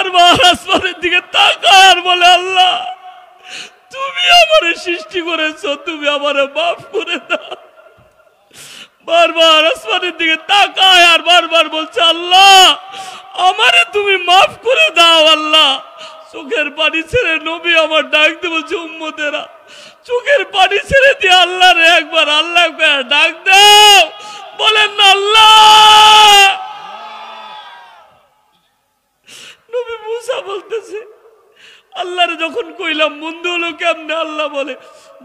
বারবার আসমানের দিকে তাকায় আর বলে আল্লাহ তুমি আমারে সৃষ্টি করেছো, তুমি আমারে মাফ করে দাও। বারবার আসমানের দিকে তাকায় আর বারবার বলছে আল্লাহ আমারে তুমি মাফ করে দাও। আল্লাহ চোখের পানি ছেড়ে নবী আমার ডাক দিয়ে বলছে উম্মতেরা চোখের পানি ছেড়ে দিয়ে আল্লাহ রে একবার আল্লাহ ডাক দাও, বলেন না আল্লাহ। নবী মুসা বলতেছে আল্লাহরে যখন কইলাম বন্ধু হলো কেমনে, আল্লাহ বলে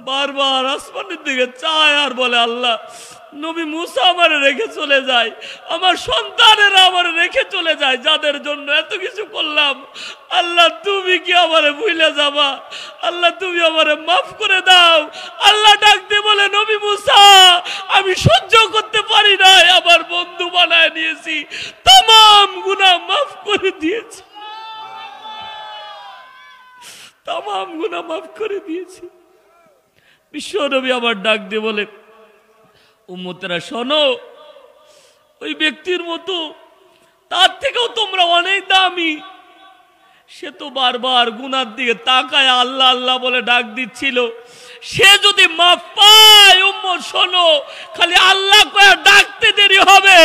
বারবার আসমানের দিকে চায় আর বলে আল্লাহ নবী মুসা আমারে রেখে চলে যায়, আমার সন্তানেরা আমারে রেখে চলে যায়, যাদের জন্য এত কিছু করলাম, আল্লাহ তুমি কি আমারে ভুলে যাবা? আল্লাহ তুমি আমারে মাফ করে দাও। আল্লাহ ডাক দিয়ে বলে নবী মুসা আমি সহ্য করতে পারি না, আমার বন্ধু বানায় নিয়েছি, तमाम গুনাহ মাফ করে দিয়েছি, तमाम গুনাহ মাফ করে দিয়েছি। বিশ্ব নবী আবার ডাক দিয়ে বলে উম্মতেরা শোনো, ওই ব্যক্তির মতো তার থেকেও তোমরা অনেক দামি, সে তো বারবার গুনার দিকে তাকায় আল্লাহ আল্লাহ বলে ডাক দিচ্ছিল, সে যদি মাফ পায় উম্মত শোনো, খালি আল্লাহ কয়ে ডাকতে দেরি হবে,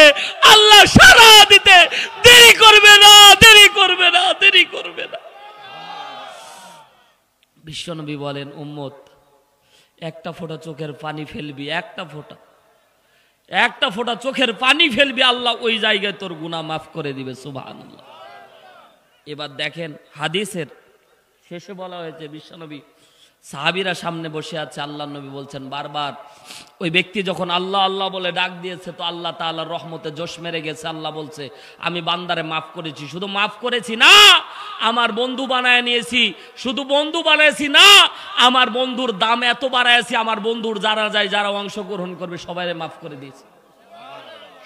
আল্লাহ সারা দিতে দেরি করবে না, দেরি করবে না, দেরি করবে না। বিশ্বনবী বলেন উম্মত একটা ফোঁটা চোখের পানি ফেলবি, একটা ফোঁটা চোখের পানি ফেলবি, আল্লাহ ওই জায়গায় তোর গুনাহ মাফ করে দিবে। সুবহানাল্লাহ। এবার দেখেন হাদিসের শেষে বলা হয়েছে বিশ্বনবী সাহাবীরা সামনে বসে আছে, আল্লাহ নবী বলছেন বারবার ওই ব্যক্তি যখন আল্লাহ আল্লাহ বলে ডাক দিয়েছে তো আল্লাহ তাআলার রহমতে জোশ মেরে গেছে। আল্লাহ বলছে আমি বান্দারে মাফ করেছি, শুধু মাফ করেছি না আমার বন্ধু বানায় নিয়েছি, শুধু বন্ধু বানাইছি না আমার বন্ধুর দাম এত বাড়াইছি, আমার বন্ধুর যারা যায় যারা অংশগ্রহণ করবে সবাইরে মাফ করে দিয়েছি,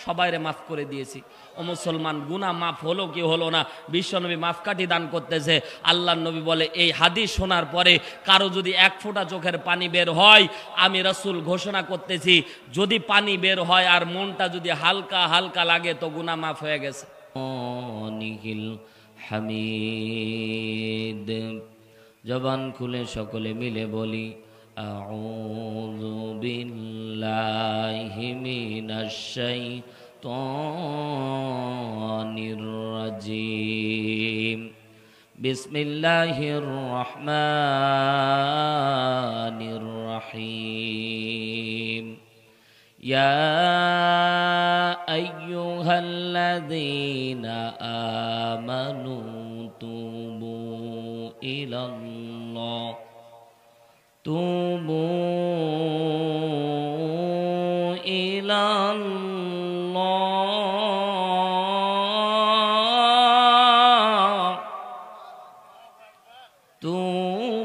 সবাইরে মাফ করে দিয়েছি। ও মুসলমান গুনাহ মাফ হলো কি হলো না, বিশ্বনবী মাফকাঠি দান করতেছে। আল্লাহর নবী বলে এই হাদিস শোনার পরে কারো যদি এক ফোঁটা চোখের পানি বের হয়, আমি রাসূল ঘোষণা করতেছি যদি পানি বের হয় আর মনটা যদি হালকা হালকা লাগে তো গুনাহ মাফ হয়ে গেছে। নিখিল হামিদ জবান খুলে সকলে মিলে বলি আউযু বিল্লাহি মিনাশ শাইতানির রাজিম বিসমিল্লাহির রহমানির রহিম ইয়া আইয়ুহাল্লাযীনা আমানু তুবু ইলাল্লাহ توبوا إلى الله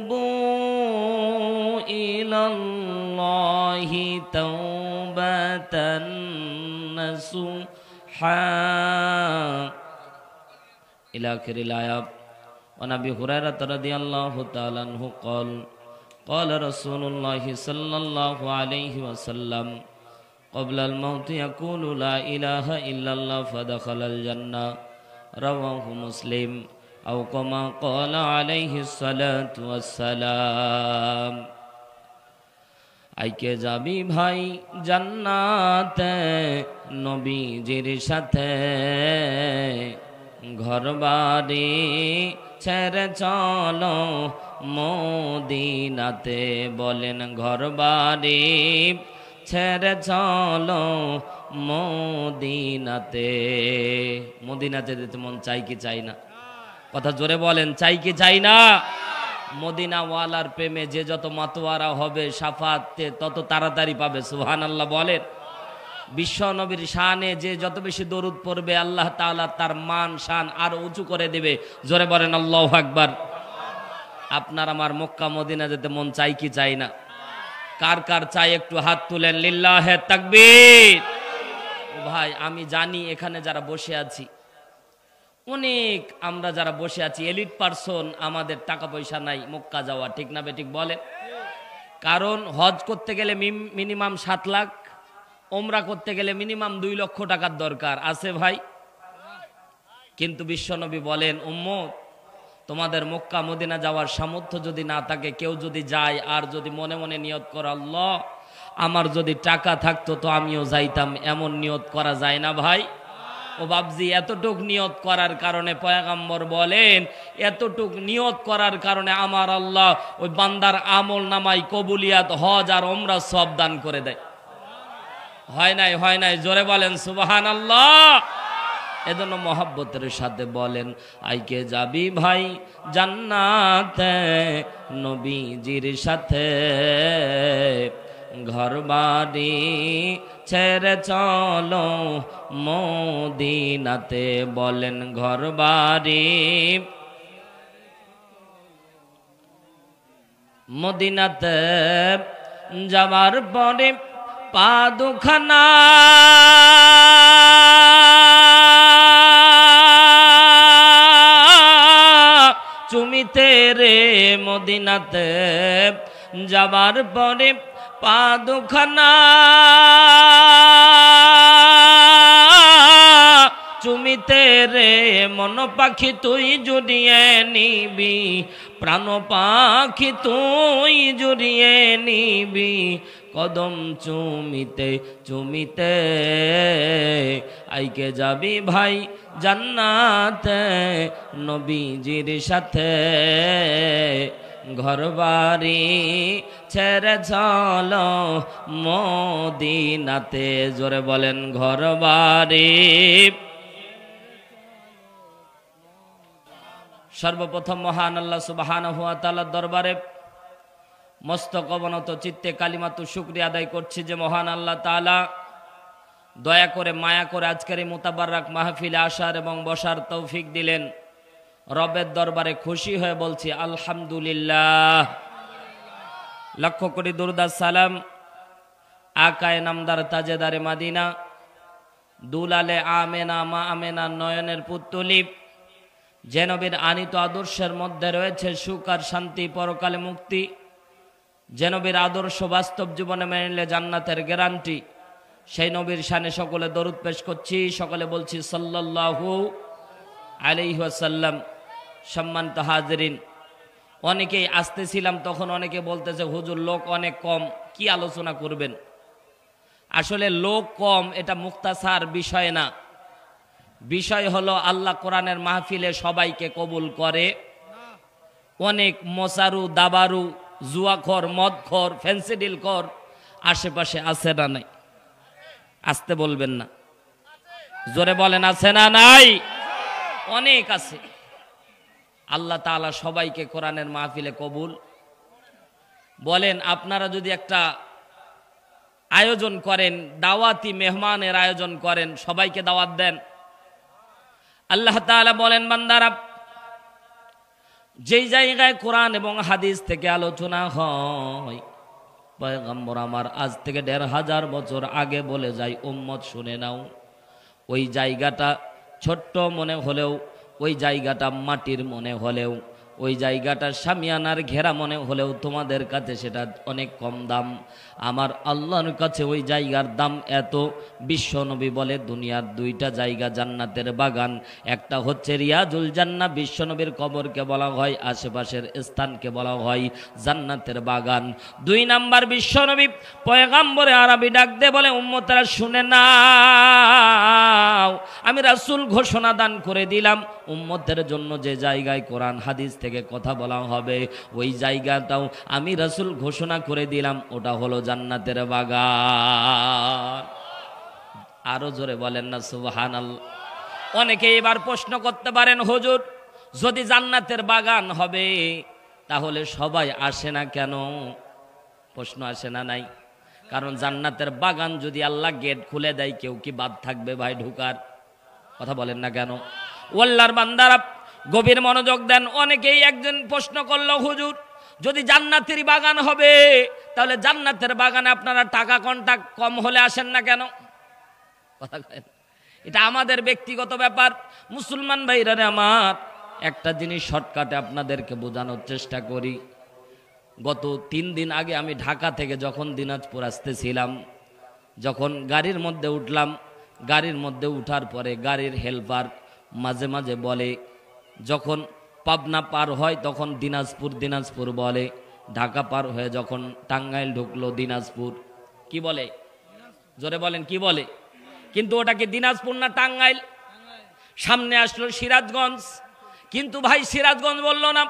توبوا إلى الله توبة نصوحا إلى آخر الآية. وعن أبي هريرة رضي الله تعالى عنه قال قال رسول الله صلى الله عليه وسلم قبل الموت يقول لا إله إلا الله فدخل الجنة رواه مسلم أو كما قال عليه الصلاة والسلام. আইকে যাবি ভাই জান্নাতে নবীজির সাথে, ঘরবাড়ি ছেড়ে চলো মদিনাতে, বলেন ঘরবাড়ি ছেড়ে চলো মদিনাতে। মদিনাতে যেতে মন চাই কি চাই না? কথা জোরে বলেন চাই কি চাই না? মদিনাওয়ালার প্রেমে যে যত মাতোয়ারা হবে শাফাতে তত তাড়াতাড়ি পাবে। সুবহানাল্লাহ বলেন। বিশ্ব নবীর শানে যে যত বেশি দরুদ পড়বে আল্লাহ তাআলা তার মান শান আরো উঁচু করে দেবে। জোরে বলেন আল্লাহু আকবার। আপনার আমার মক্কা মদিনা যেতে মন চাই কি চাই না? কার কার চাই একটু হাত তুলেন, লিল্লাহে তাকবীর। ভাই আমি জানি এখানে যারা বসে আছি অনেক, আমরা যারা বসে আছি এলিট পারসন, আমাদের টাকা পয়সা নাই মক্কা যাওয়া, ঠিক না বেঠিক বলে? কারণ হজ করতে গেলে মিনিমাম 7 লাখ, ওমরা করতে গেলে মিনিমাম 2 লক্ষ টাকার দরকার আছে ভাই। কিন্তু বিশ্বনবী বলেন উম্মত তোমাদের মক্কা মদিনা যাওয়ার সামর্থ্য যদি না থাকে, কেউ যদি যায় আর যদি মনে মনে নিয়ত করে আল্লাহ আমার যদি টাকা থাকতো তো আমিও যাইতাম, এমন নিয়ত করা যায় না ভাই? ও বাবজি, এতটুক নিয়ত করার কারণে পয়গম্বর বলেন, এতটুক নিয়ত করার কারণে আমার আল্লাহ ওই বান্দার আমল নামাই কবুলিয়াত, হজ আর ওমরা সব দান করে দেয়। হয় নাই? হয় নাই? জোরে বলেন সুবহানাল্লাহ। এজন্য মহব্বতের সাথে বলেন, আইকে যাবি ভাই জান্নাতে নবীজির সাথে, ঘর বাড়ি ছেড়ে চলো মদিনাতে। বলেন ঘর বাড়ি মদিনাতে যাবার পরে পা দুখানা চুমিতে রে, মদিনাতে যাবার পরে পা দুখানা চুমিতে রে, মন পাখি তুই জুড়িয়ে নিবি, প্রাণ পাখি তুই জুড়িয়ে নিবি, কদম চুমিতে চুমিতে আইকে যাবি ভাই জান্নাতে নবীজির সাথে, ঘর বাড়ি ছেড়ে চলো মদিনাতে। জোরে বলেন ঘর বাড়ি। সর্বপ্রথম মহান আল্লাহ সুবহানাহু ওয়া তাআলার দরবারে মস্তক অবনত চিত্তে কালিমাতু শুকরিয়া আদায় করছি যে মহান আল্লাহ তাআলা দয়া করে মায়া করে আজকের এই মুতাবাররাক মাহফিলে আসার এবং বসার তৌফিক দিলেন। রবের দরবারে খুশি হয়ে বলছি আলহামদুলিল্লাহ। লক্ষ কোটি দুরূদ সালাম আকায়ে নামদার তাজেদারে মাদিনা, দুলালে আমেনা মা আমেনা নয়নের পুত্তলিপ, যে নবীর আনিত আদর্শের মধ্যে রয়েছে সুখ আর শান্তি, পরকালে মুক্তি, যে নবীর আদর্শ বাস্তব জীবনে মেনে নিলে জান্নাতের গ্যারান্টি, সেই নবীর শানে সকলে দরুদ পেশ করছি। সকলে বলছি সাল্লাল্লাহু আলাইহি ওয়াসাল্লাম। সম্মানিত হাজিরিন, অনেকেই আসতেছিলাম তখন অনেকে বলতেছে হুজুর লোক অনেক কম, কি আলোচনা করবেন? আসলে লোক কম এটা মুখতাসার বিষয় না, বিষয় হলো আল্লাহ কোরআনের মাহফিলে সবাইকে কবুল করে। অনেক মশারু দাবারু জুয়াখর মদখর ফেন্সিডিল খর আশেপাশে আছে না নাই? আসতে বলবেন না, জোরে বলেন আছে না নাই? অনেক আছে। আল্লাহ তাআলা সবাইকে কোরআনের মাহফিলে কবুল বলেন। আপনারা যদি একটা আয়োজন করেন, দাওয়াতি মেহমানের আয়োজন করেন, সবাইকে দাওয়াত দেন, আল্লাহ তাআলা বলেন বান্দারা যেই জায়গায় কোরআন এবং হাদিস থেকে আলোচনা হয়, পয়গম্বর আমার আজ থেকে ১৫০০ বছর আগে বলে যায় উম্মত শুনে নাও, ওই জায়গাটা ছোট্ট মনে হলেও, ওই জায়গাটা মাটির মনে হলেও, ওই জায়গাটা শামিয়ানার ঘেরা মনে হলেও তোমাদের কাছে সেটা অনেক কম দাম, আমার আল্লাহর কাছে ওই জায়গার দাম এত। বিশ্বনবী বলে দুনিয়ার দুইটা জায়গা জান্নাতের বাগান, একটা হচ্ছে রিয়াজুল জান্নাহ, বিশ্বনবীর কবরকে বলা হয়, আশেপাশের স্থানকে বলা হয় জান্নাতের বাগান। ২ নাম্বার বিশ্বনবী পয়গম্বরে আরবি ডাক দে বলে উম্মতরা শুনে নাও, আমি রাসূল ঘোষণা দান করে দিলাম উম্মতের জন্য যে জায়গায় কোরআন হাদিস থেকে কথা বলা হবে ওই জায়গাটাও আমি রাসূল ঘোষণা করে দিলাম, ওটা হলো জান্নাতের বাগান। আরো জোরে বলেন না সুবহানাল্লাহ। অনেকে এবার প্রশ্ন করতে পারেন হুজুর যদি জান্নাতের বাগান হবে তাহলে সবাই আসে না কেন? প্রশ্ন আসে না নাই? কারণ জান্নাতের বাগান যদি আল্লাহ গেট খুলে দেয় কেউ কি বাদ থাকবে ভাই ঢোকার? কথা বলেন না কেন? আল্লাহর বান্দারা গভীর মনোযোগ দেন। অনেকেই একজন প্রশ্ন করলো হুজুর যদি জান্নাতের বাগান হবে তাহলে জান্নাতের বাগানে আপনারা টাকা কন্টাক্ট কম হলে আসেন না কেন? কথা কয়, এটা আমাদের ব্যক্তিগত ব্যাপার। মুসলমান ভাইরা আমার একটা জিনিস শর্টকাটে আপনাদেরকে বোঝানোর চেষ্টা করি। গত ৩ দিন আগে আমি ঢাকা থেকে যখন দিনাজপুর আসতেছিলাম, যখন গাড়ির মধ্যে উঠলাম, গাড়ির মধ্যে উঠার পরে গাড়ির হেল্পার মাঝে মাঝে বলে, যখন পাবনা পার হয় তখন দিনাজপুর দিনাজপুর বলে, ঢাকা পার হয়ে যখন টাঙ্গাইল ঢুকলো দিনাজপুর কি বলে, জোরে বলেন কি বলে। কিন্তু ওটা কি দিনাজপুর না টাঙ্গাইল? সামনে আসলো সিরাজগঞ্জ, কিন্তু ভাই সিরাজগঞ্জ বললো না,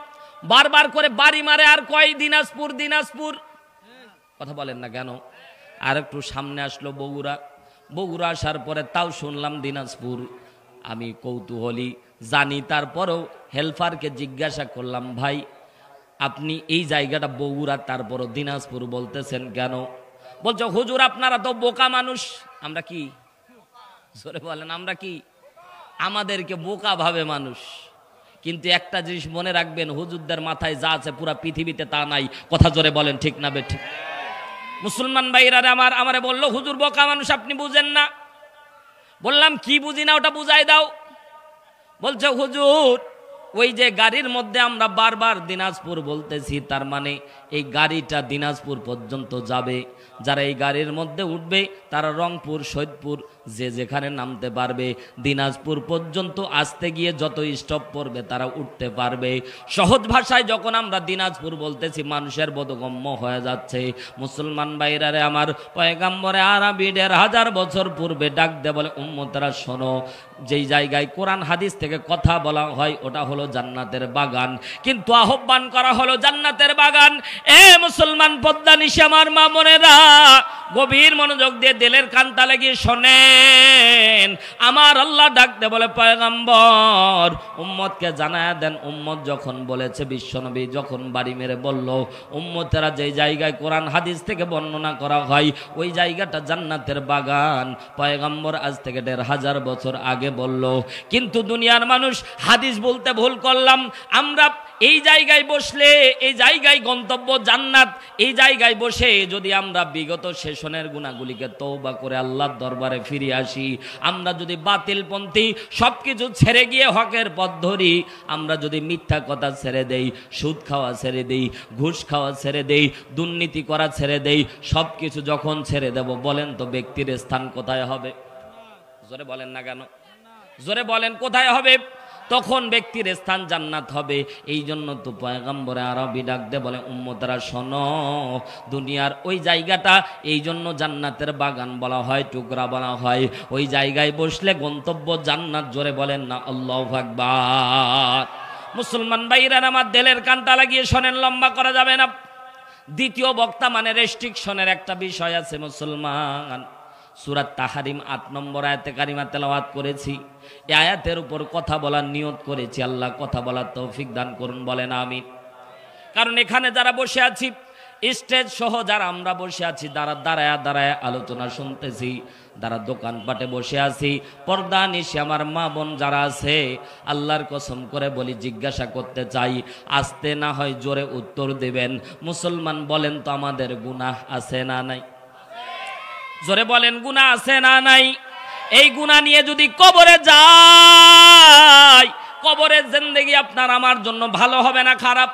বারবার করে বাড়ি মারে আর কয় দিনাজপুর দিনাজপুর, কথা বলেন না কেন। আর একটু সামনে আসলো বগুড়া, বগুড়া আসার পরে তাও শুনলাম দিনাজপুর। আমি কৌতূহলী জানি, তারপরেও হেল্পারকে জিজ্ঞাসা করলাম, ভাই আপনি এই জায়গাটা বগুড়া তারপরও দিনাজপুর বলতেছেন কেন? বলছো হুজুর আপনারা তো বোকা মানুষ। আমরা কি, জোরে বলেন আমরা কি? আমাদেরকে বোকা ভাবে মানুষ। কিন্তু একটা জিনিস মনে রাখবেন, হুজুরদের মাথায় যা আছে পুরা পৃথিবীতে তা নাই, কথা জোরে বলেন ঠিক না বেঠিক? মুসলমান ভাইরা আমারে বললো হুজুর বোকা মানুষ আপনি বুঝেন না। বললাম কি বুঝি না ওটা বুঝাই দাও। বলছে হুজুর ওই যে গাড়ির মধ্যে আমরা বারবার দিনাজপুর বলতেছি, তার মানে এই গাড়িটা দিনাজপুর পর্যন্ত যাবে। যারা এই গাড়ির মধ্যে উঠবে তারা রংপুর সৈয়দপুর যে যেখানে নামতে পারবে, দিনাজপুর পর্যন্ত আসতে গিয়ে যত স্টপ পড়বে তারা উঠতে পারবে। সহজ ভাষায় যখন আমরা দিনাজপুর বলতেছি মানুষের বোধগম্য হয়ে যাচ্ছে। মুসলমান ভাইরারে আমার, পয়গাম্বরে আরবি ১৫০০ বছর পূর্বে ডাক দিয়ে বলে, উম্মতরা শোনো, যেই জায়গায় কোরআন হাদিস থেকে কথা বলা হয় ওটা হলো জান্নাতের বাগান, কিন্তু আহ্বান করা হলো জান্নাতের বাগান। এ মুসলমান পদ্মা নিশি আমার মা বোনেরা, গভীর মনোযোগ দিয়ে দিলের কানটা লাগিয়ে শোনেন। আমার আল্লাহ ডাকতে বলে, পয়গম্বর উম্মতকে জানায়া দেন। উম্মত যখন বলেছে, বিশ্বনবী যখন বাড়ি মেরে বলল, উম্মতেরা যেই জায়গায় কোরআন হাদিস থেকে বর্ণনা করা হয় ওই জায়গাটা জান্নাতের বাগান, পয়গম্বর আজ থেকে ১৫০০ বছর আগে বলল। কিন্তু দুনিয়ার মানুষ হাদিস বলতে ভুল করলাম আমরা। এই জায়গায় বসলে এই জায়গায় গন্তব্য জান্নাত, এই জায়গায় বসে যদি আমরা বিগত সেশনের গুনাহগুলিকে তওবা করে আল্লাহর দরবারে ফিরে আসি, আমরা যদি বাতিলপন্থী সবকিছু ছেড়ে গিয়ে হকের পথ ধরি, আমরা যদি মিথ্যা কথা ছেড়ে দেই, সুদ খাওয়া ছেড়ে দেই, ঘুষ খাওয়া ছেড়ে দেই, দুর্নীতি করা ছেড়ে দেই, সব কিছু যখন ছেড়ে দেব, বলেন তো ব্যক্তির স্থান কোথায় হবে? জোরে বলেন না কেন? জোরে বলেন কোথায় হবে? তখন ব্যক্তির স্থান জান্নাত হবে। এই জন্য তো পয়গম্বরে আরবি ডাক দে বলে, উম্মতরা শোনো, দুনিয়ার ওই জায়গাটা এই জন্য জান্নাতের বাগান বলা হয়, টুকরা বলা হয়। ওই জায়গায় বসলে গন্তব্য জান্নাত। জোরে বলেন না আল্লাহু আকবার। মুসলমান ভাইরা আমার দিলের কানটা লাগিয়ে শোনেন, লম্বা করা যাবে না। দ্বিতীয় বক্তা মানে রেস্ট্রিকশনের একটা বিষয় আছে মুসলমান। সূরা তাহরিম ৮ নম্বর আয়াতে কারিমা তেলাওয়াত করেছি। এই আয়াতের উপর কথা বলার নিয়ত করেছি। আল্লাহ কথা বলার তৌফিক দান করুন, বলেন আমিন। কারণ এখানে যারা বসে আছি, স্টেজ সহ যারা আমরা বসে আছি, দাঁড়ায় দাঁড়ায় আলোচনা শুনতেছি, যারা দোকানপাটে বসে আছি, পর্দা নিশে আমার মা বোন যারা আছে, আল্লাহর কসম করে বলি, জিজ্ঞাসা করতে চাই, আস্তে না হয় জোরে উত্তর দেবেন। মুসলমান বলেন তো আমাদের গুনাহ আছে না নাই? জোরে বলেন গুনাহ আছে না নাই? এই গুনাহ নিয়ে যদি কবরে যাই, কবরের জিন্দেগি আপনার আমার জন্য ভালো হবে না খারাপ?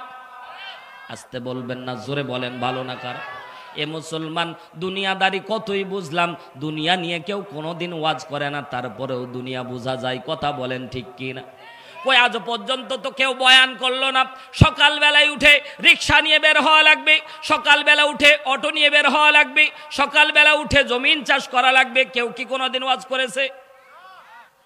আস্তে বলবেন না, জোরে বলেন ভালো না খারাপ? এ মুসলমান, দুনিয়াদারি কতই বুঝলাম, দুনিয়া নিয়ে কেউ কোনোদিন ওয়াজ করে না, তারপরেও দুনিয়া বোঝা যায়, কথা বলেন ঠিক কি না? কই আজ পর্যন্ত তো কেউ বয়ান করলো না। সকালবেলায় উঠে রিক্সা নিয়ে বের হওয়া লাগবে, সকালবেলা উঠে অটো নিয়ে বের হওয়া লাগবে, সকালবেলা উঠে জমিন চাষ করা লাগবে, কেউ কি কোনোদিন ওয়াজ করেছে?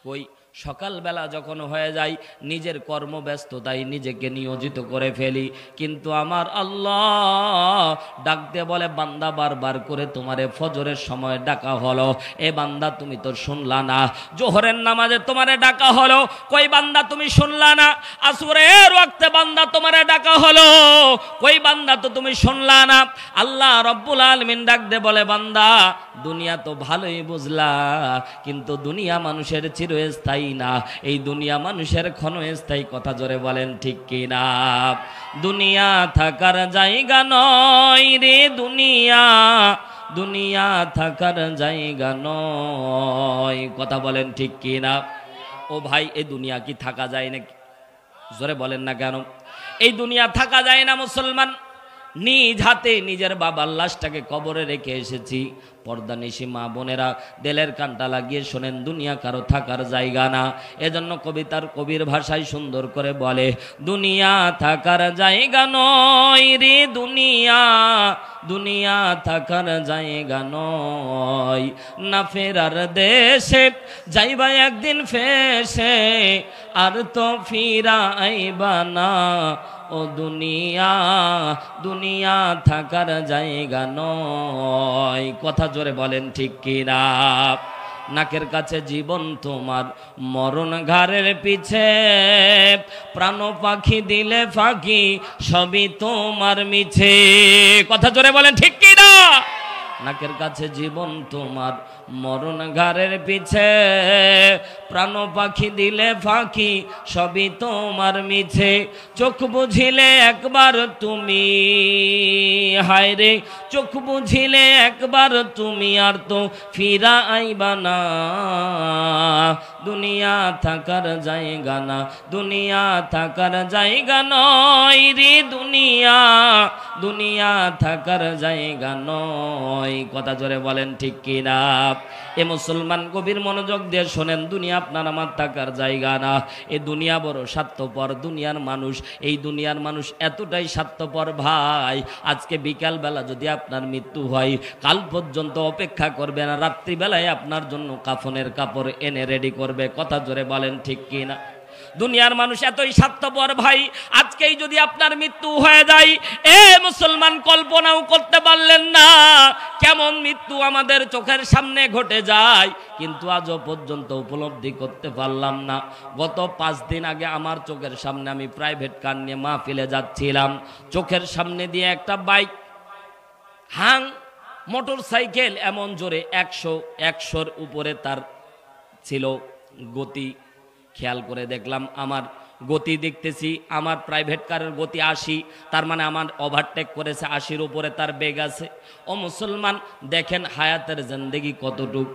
কই সকালবেলা যখন হয়ে যায় নিজের কর্মব্যস্ততায় নিজেকে নিয়োজিত করে ফেলি, কিন্তু আমার আল্লাহ ডাক দিয়ে বলে, বান্দা বারবার করে তোমারে ফজরের সময় ডাকা হলো, এ বান্দা তুমি তো শুনলা না। জোহরের নামাজে তোমারে ডাকা হলো, কই বান্দা তুমি শুনলা না। আসরের ওয়াক্তে বান্দা তোমারে ডাকা হলো, কই বান্দা তো তুমি শুনলা না। আল্লাহ রব্বুল আলামিন ডাক দিয়ে বলে, বান্দা দুনিয়া তো ভালোই বুঝলা, কিন্তু দুনিয়া মানুষের চিরস্থায়ী না, এই দুনিয়া মানুষের ক্ষণস্থায়ী, কথা জোরে বলেন ঠিক কিনা? দুনিয়া থাকার জায়গা নয় রে দুনিয়া, দুনিয়া থাকার জায়গা নয়, কথা বলেন ঠিক কিনা? ও ভাই, এই দুনিয়া কি থাকা যায় নাকি? জোরে বলেন না কেন? এই দুনিয়া থাকা যায় না মুসলমান। নিজ হাতে নিজের বাবার লাশটাকে কবরে রেখে এসেছি, পর্দানিশী মা বোনেরা দিলের কানটা লাগিয়ে শোনেন, দুনিয়া কারো থাকার জায়গা না। এজন্য কবিতার কবির ভাষায় সুন্দর করে বলে, দুনিয়া থাকার জায়গা নয় রে দুনিয়া, দুনিয়া থাকার জায়গা নয়, না ফেরার দেশে যাইবা একদিন ফেসে, আর তো ফিরা আইবা না ও দুনিয়া, দুনিয়া থাকার জায়গা নয়। কথা জোরে বলেন ঠিক কিনা? নাকের কাছে জীবন তোমার, মরণ ঘাড়ের পিছে, প্রাণ পাখি দিলে ফাঁকি, সবই তোমার মিছে। কথা জোরে বলেন ঠিক কিনা? নাকের কাছে জীবন তোমার, মরণ ঘাড়ের পিছে, প্রাণ পাখি দিলে ফাঁকি, সবই তোমার মিছে। চোখ বুঝিলে একবার তুমি, হায় রে চোখ বুঝিলে একবার তুমি, আর তো ফিরা আইবা না, দুনিয়া থাকার জায়গা না, দুনিয়া থাকার জায়গা নয় রে দুনিয়া, দুনিয়া থাকার জায়গা নয়। কথা জোরে বলেন ঠিক কিনা? এ মুসলমান গভীর মনোযোগ দিয়ে শোনেন, দুনিয়া আপনার আমার থাকার জায়গা না। এই দুনিয়া বড় স্বার্থপর দুনিয়ার মানুষ। এই দুনিয়ার মানুষ এতটাই স্বার্থপর ভাই, আজকে বিকাল বেলা যদি আপনার মৃত্যু হয়, কাল পর্যন্ত অপেক্ষা করবে না, রাত্রিবেলায় আপনার জন্য কাফনের কাপড় এনে রেডি করবে। কথা জোরে বলেন ঠিক কিনা? দুনিয়ার মানুষ এতই স্বার্থপর ভাই, আজকেই যদি আপনার মৃত্যু হয়ে যায়, এ মুসলমান কল্পনাও করতে পারলেন না কেমন মৃত্যু আমাদের চোখের সামনে ঘটে যায়, কিন্তু আজও পর্যন্ত উপলব্ধি করতে পারলাম না। গত 5 দিন আগে আমার চোখের সামনে, আমি প্রাইভেট কার নিয়ে মাহফিলে যাচ্ছিলাম, চোখের সামনে দিয়ে একটা বাইক হাং মোটর সাইকেল এমন জোরে 100-100-র উপরে তার ছিল গতি। খেয়াল করে দেখলাম আমার গতি দেখতেছি, আমার প্রাইভেট কারের গতি 80, তার মানে আমার ওভারটেক করেছে 80-র উপরে তার বেগ আছে। ও মুসলমান দেখেন হায়াতের জিন্দেগি কতটুক,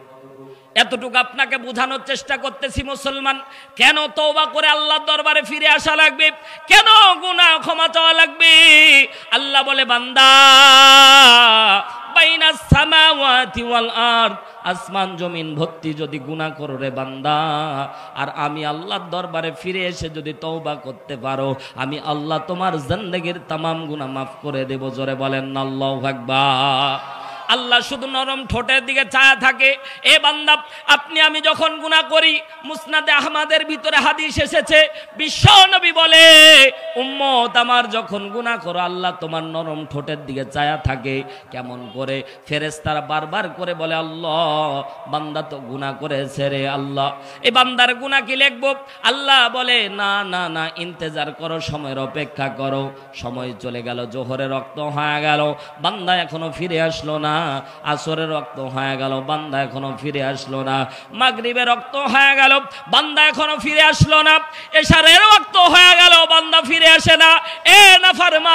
এতটুকু আপনাকে বোঝানোর চেষ্টা করতেছি। মুসলমান কেন তওবা করে আল্লাহর দরবারে ফিরে আসা লাগবে, কেন গুনাহ ক্ষমা চাওয়া লাগবে? আল্লাহ বলে, বান্দা বাইনাস সামাওয়াতি ওয়াল আরদ, আসমান জমিন ভর্তি যদি গুনাহ করো রে বান্দা, আর আমি আল্লাহর দরবারে ফিরে এসে যদি তওবা করতে পারো, আমি আল্লাহ তোমার জিন্দেগীর तमाम গুনাহ মাফ করে দেব। জোরে বলেন আল্লাহু আকবার। আল্লাহ শুধু নরম ঠোঁটের দিকে চায়া থাকে। এ বান্দা, আপনি আমি যখন গুনাহ করি, মুসনাদে আহমদের ভিতরে হাদিস এসেছে, বিশ্ব নবী বলে, উম্মত আমার যখন গুনাহ করো, আল্লাহ তোমার নরম ঠোঁটের দিকে চায়া থাকে। কেমন করে? ফেরেশতারা বারবার করে বলে, আল্লাহ বান্দা তো গুনাহ করেছে রে আল্লাহ, এই বান্দার গুনাহ কি লিখবো? আল্লাহ বলে, না না না, ইন্তেজার করো, সময়ের অপেক্ষা করো। সময় চলে গেল, জোহরের রক্ত হয়ে গেল, বান্দা এখনো ফিরে আসলো না। আসরের রক্ত হয়ে গেল, বান্দা এখনো ফিরে আসলো না। মাগরিবের রক্ত হয়ে গেল, বান্দা এখনো ফিরে আসলো না। এশারের রক্ত হয়ে গেল, বান্দা ফিরে আসে না। এ নাফরমান,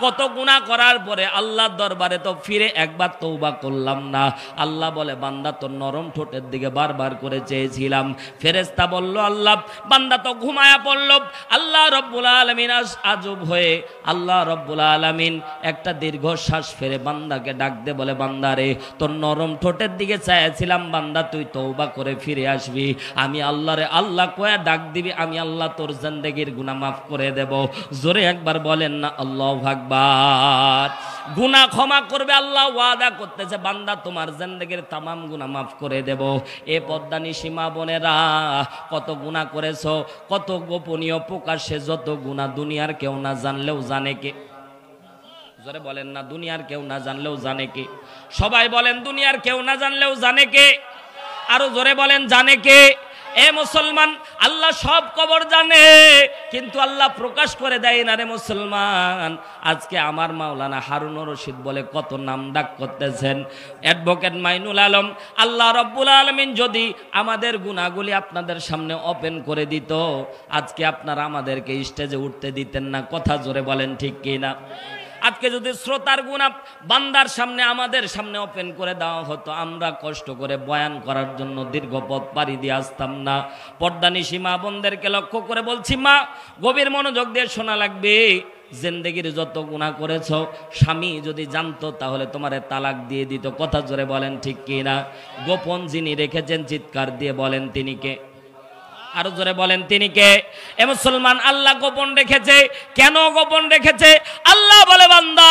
কত গুনাহ করার পরে আল্লাহর দরবারে তো ফিরে একবার তওবা করলাম না। আল্লাহ বলে, বান্দা তো নরম ঠোঁটের দিকে বারবার করে চেয়েছিলাম। ফেরেশতা বলল, আল্লাহ বান্দা তো ঘুমায়া পড়ল। আল্লাহ রব্বুল আলামিন আজব হয়ে আল্লাহ রব্বুল আলামিন একটা দীর্ঘশ্বাস ফেলে বান্দাকে ডাক দে, বলে, বান্দারে তোর নরম ঠোঁটের দিকে চেয়েছিলাম, বান্দা তুই তওবা করে ফিরে আসবি। আমি আল্লাহরে আল্লাহ কয়া ডাক দিবি, আমি আল্লাহ তোর জিন্দেগীর গুনাহ মাফ করে দেব। জোরে একবার বলেন না আল্লাহু আকবার। গুনাহ ক্ষমা করবে আল্লাহ, ওয়াদা করতেছে, বান্দা তোমার জিন্দেগীর तमाम গুনাহ মাফ করে দেব। এ পদ্মানিশী মা বোনেরা, কত গুনাহ করেছো, কত গোপনীয় প্রকাশ্যে যত গুনাহ, দুনিয়ার কেউ না জানলেও জানে কে? জোরে বলেন না, দুনিয়ার কেউ না জানলেও জানে কে? সবাই বলেন, দুনিয়ার কেউ না জানলেও জানে কে? আরো জোরে বলেন, জানে কে? এ মুসলমান, আল্লাহ সব খবর জানে, কিন্তু আল্লাহ প্রকাশ করে দেয় না রে মুসলমান। আজকে আমার মাওলানা হারুনুর রশিদ বলে কত নাম ডাক করতেছেন, অ্যাডভোকেট মাইনুল আলম। আল্লাহ রব্বুল আলামিন যদি আমাদের গুনাহগুলি আপনাদের সামনে ওপেন করে দিত, আজকে আপনারা আমাদেরকে স্টেজে উঠতে দিতেন না। কথা জোরে বলেন ঠিক কিনা? আজকে যদি শ্রোতার গুনাহ বান্দার সামনে আমাদের সামনে ওপেন করে দেওয়া হতো, আমরা কষ্ট করে বয়ান করার জন্য দীর্ঘ পথ পাড়ি দিয়ে আসতাম না। পর্দানিশী মা বোনদেরকে লক্ষ্য করে বলছি, মা গভীর মনোযোগ দিয়ে শোনা লাগবে। জিন্দেগির যত গুনাহ করেছো স্বামী যদি জানতো তাহলে তোমারে তালাক দিয়ে দিত। কথা জোরে বলেন ঠিক কি না? গোপন যিনি রেখেছেন চিৎকার দিয়ে বলেন তিনি কে? আরো জোরে বলেন তিনি কে? এ মুসলমান, আল্লাহ গোপন রেখেছে। কেন গোপন রেখেছে? আল্লাহ বলে, বান্দা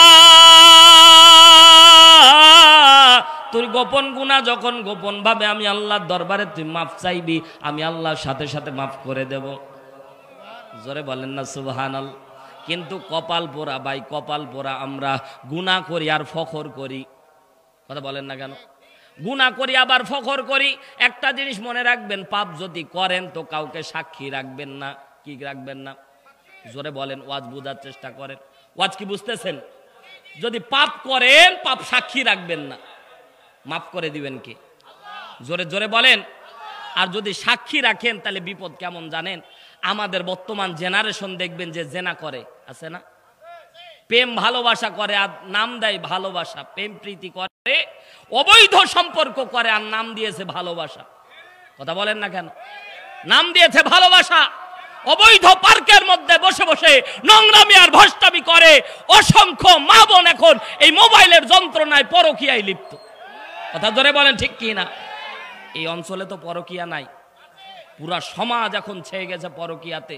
তুই গোপন গুনাহ যখন গোপন ভাবে আমি আল্লাহর দরবারে তুই মাফ চাইবি, আমি আল্লাহর সাথে সাথে মাফ করে দেব। জোরে বলেন না সুবহানাল্লাহ। কিন্তু কপাল পোড়া ভাই, কপাল পোড়া, আমরা গুনাহ করি আর ফখর করি। কথা বলেন না কেন? গুনাহ করি আবার ফখর করি। একটা জিনিস মনে রাখবেন, পাপ যদি করেন তো কাউকে সাক্ষী রাখবেন না। কি রাখবেন না? জোরে বলেন, ওয়াজ বোঝার চেষ্টা করেন। ওয়াজ কি বুঝতেছেন? যদি পাপ করেন পাপ সাক্ষী রাখবেন না, মাফ করে দিবেন কে? জোরে জোরে বলেন। আর যদি সাক্ষী রাখেন তাহলে বিপদ কেমন জানেন? আমাদের বর্তমান জেনারেশন দেখবেন যে জেনা করে, আছে না? প্রেম ভালোবাসা করে আর নাম দেয় ভালোবাসা, প্রেম প্রীতি করে, অবৈধ সম্পর্ক করে আর নাম দিয়েছে ভালোবাসা। কথা বলেন না কেন? নাম দিয়েছে ভালোবাসা। অবৈধ পার্কের মধ্যে বসে বসে নোংরামি আর ভষ্টামি করে। অসংখ্য মা বোন এখন এই মোবাইলের যন্ত্রণায় পরকীয়ায় লিপ্ত। কথা ধরে বলেন ঠিক কি না? এই অঞ্চলে তো পরকীয়া নাই, পুরা সমাজ এখন ছেয়ে গেছে পরকীয়াতে।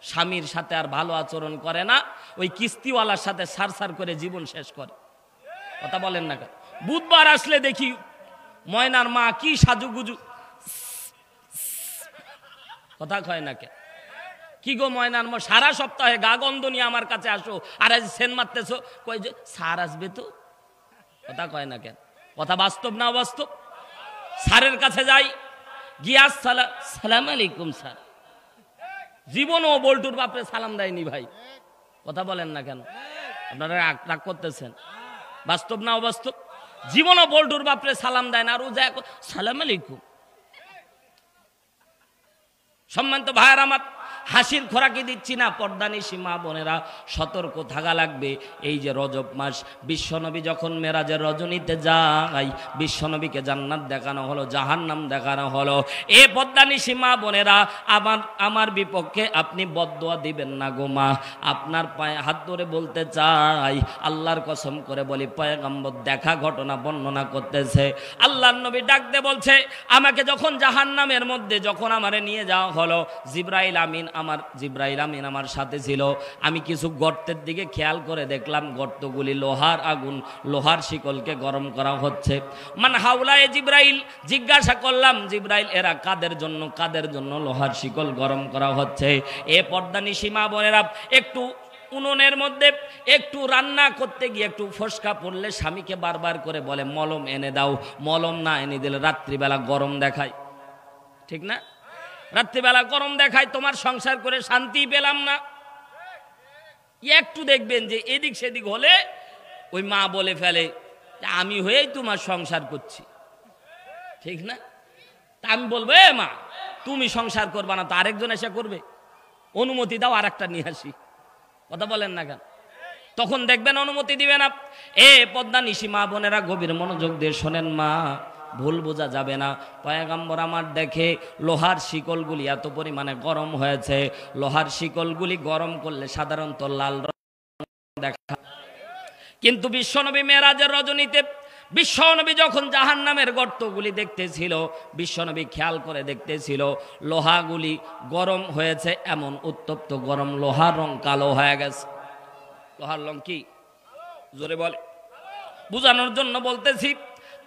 স্বামীর সাথে আর ভালো আচরণ করে না, ওই কিস্তিওয়ালার সাথে সারসার করে জীবন শেষ করে। কথা বলেন না কেন? বুধবার আসলে দেখি ময়নার মা কি সাজুগুজু, কথা কয় না কেন? কি গো ময়নার মা, সারা সপ্তাহে গা গন্ধ নিয়ে আমার কাছে আসো, আর আজ সেন মারতেছো, কয় যে সার আসবে তো। কথা কয় না কেন? কথা বাস্তব না বাস্তব? স্যারের কাছে যাই, গিয়া সালাম আলাইকুম স্যার, জীবনও বল্টুর বাপরে সালাম দেয়নি ভাই। কথা বলেন না কেন? আপনারা রাগ করতেছেন। বাস্তব না অবাস্তব? জীবনও বল্টুর বাপরে সালাম দেয় না, আর ও যায় সালাম আলাইকুম। সম্মানিত ভাইয়ের আমার, হাসির খোরাকি দিচ্ছি না, পর্দানিশী মা বোনেরা সতর্ক থাকা লাগবে। এই যে রজব মাস, বিশ্বনবী যখন মেরাজের রজনীতে যায়, বিশ্বনবীকে জান্নাত দেখানো হলো, জাহান্নাম দেখানো হলো। এ পর্দানিশী মা বোনেরা, আমার বিপক্ষে আপনি বদদোয়া দিবেন না গো মা। আপনার পায়ে হাত ধরে বলতে চাই, আল্লাহর কসম করে বলি, পয়গম্বর দেখা ঘটনা বর্ণনা করতেছে। আল্লাহর নবী ডাক দিয়ে বলছে, আমাকে যখন জাহান্নামের মধ্যে যখন আমারে নিয়ে যাওয়া হলো, জিবরাইল আমিন আমার সাথে ছিল। আমি কিছু গর্তের দিকে খেয়াল করে দেখলাম, গর্তগুলি লোহার আগুন, লোহার শিকলকে গরম করা হচ্ছে। মান হাউলায়ে জিবরাইল, জিজ্ঞাসা করলাম, জিবরাইল এরা কাদের জন্য লোহার শিকল গরম করা হচ্ছে? এ পর্দানিশী মা বোনেরা, একটু উনুনের মধ্যে একটু রান্না করতে গিয়ে একটু ফসকা পড়লে স্বামীকে বারবার করে বলে মলম এনে দাও, মলম না এনে দিলে রাত্রিবেলা গরম দেখায়। ঠিক না? রাত্রিবেলা গরম দেখায়, তোমার সংসার করে শান্তি পেলাম না। একটু দেখবেন যে এদিক সেদিক হলে ওই মা বলে ফেলে, আমি হয়েই তোমার সংসার করছি। ঠিক না? তা আমি বলবো, এ মা তুমি সংসার করবা না তো আরেকজন এসে করবে, অনুমতি দাও আর একটা নিয়ে আসি। কথা বলেন না কেন? তখন দেখবেন অনুমতি দিবে না। এ পর্দানিশী মা বোনেরা, গভীর মনোযোগ দিয়ে শোনেন মা, ভুল বোঝা যাবে না। পয়গম্বর আমার দেখে লোহার শিকলগুলি এত পরিমাণে গরম হয়েছে, লোহার শিকলগুলি গরম করলে সাধারণত লাল রং দেখা, কিন্তু বিশ্বনবী মেরাজের রজনীতে বিশ্বনবী যখন জাহান্নামের গর্তগুলি দেখতেছিল, বিশ্বনবী খেয়াল করে দেখতেছিল লোহাগুলি গরম হয়েছে, এমন উত্তপ্ত গরম, লোহার রং কালো হয়ে গেছে। লোহার রং কি? জোরে বলে, বুঝানোর জন্য বলতেছি।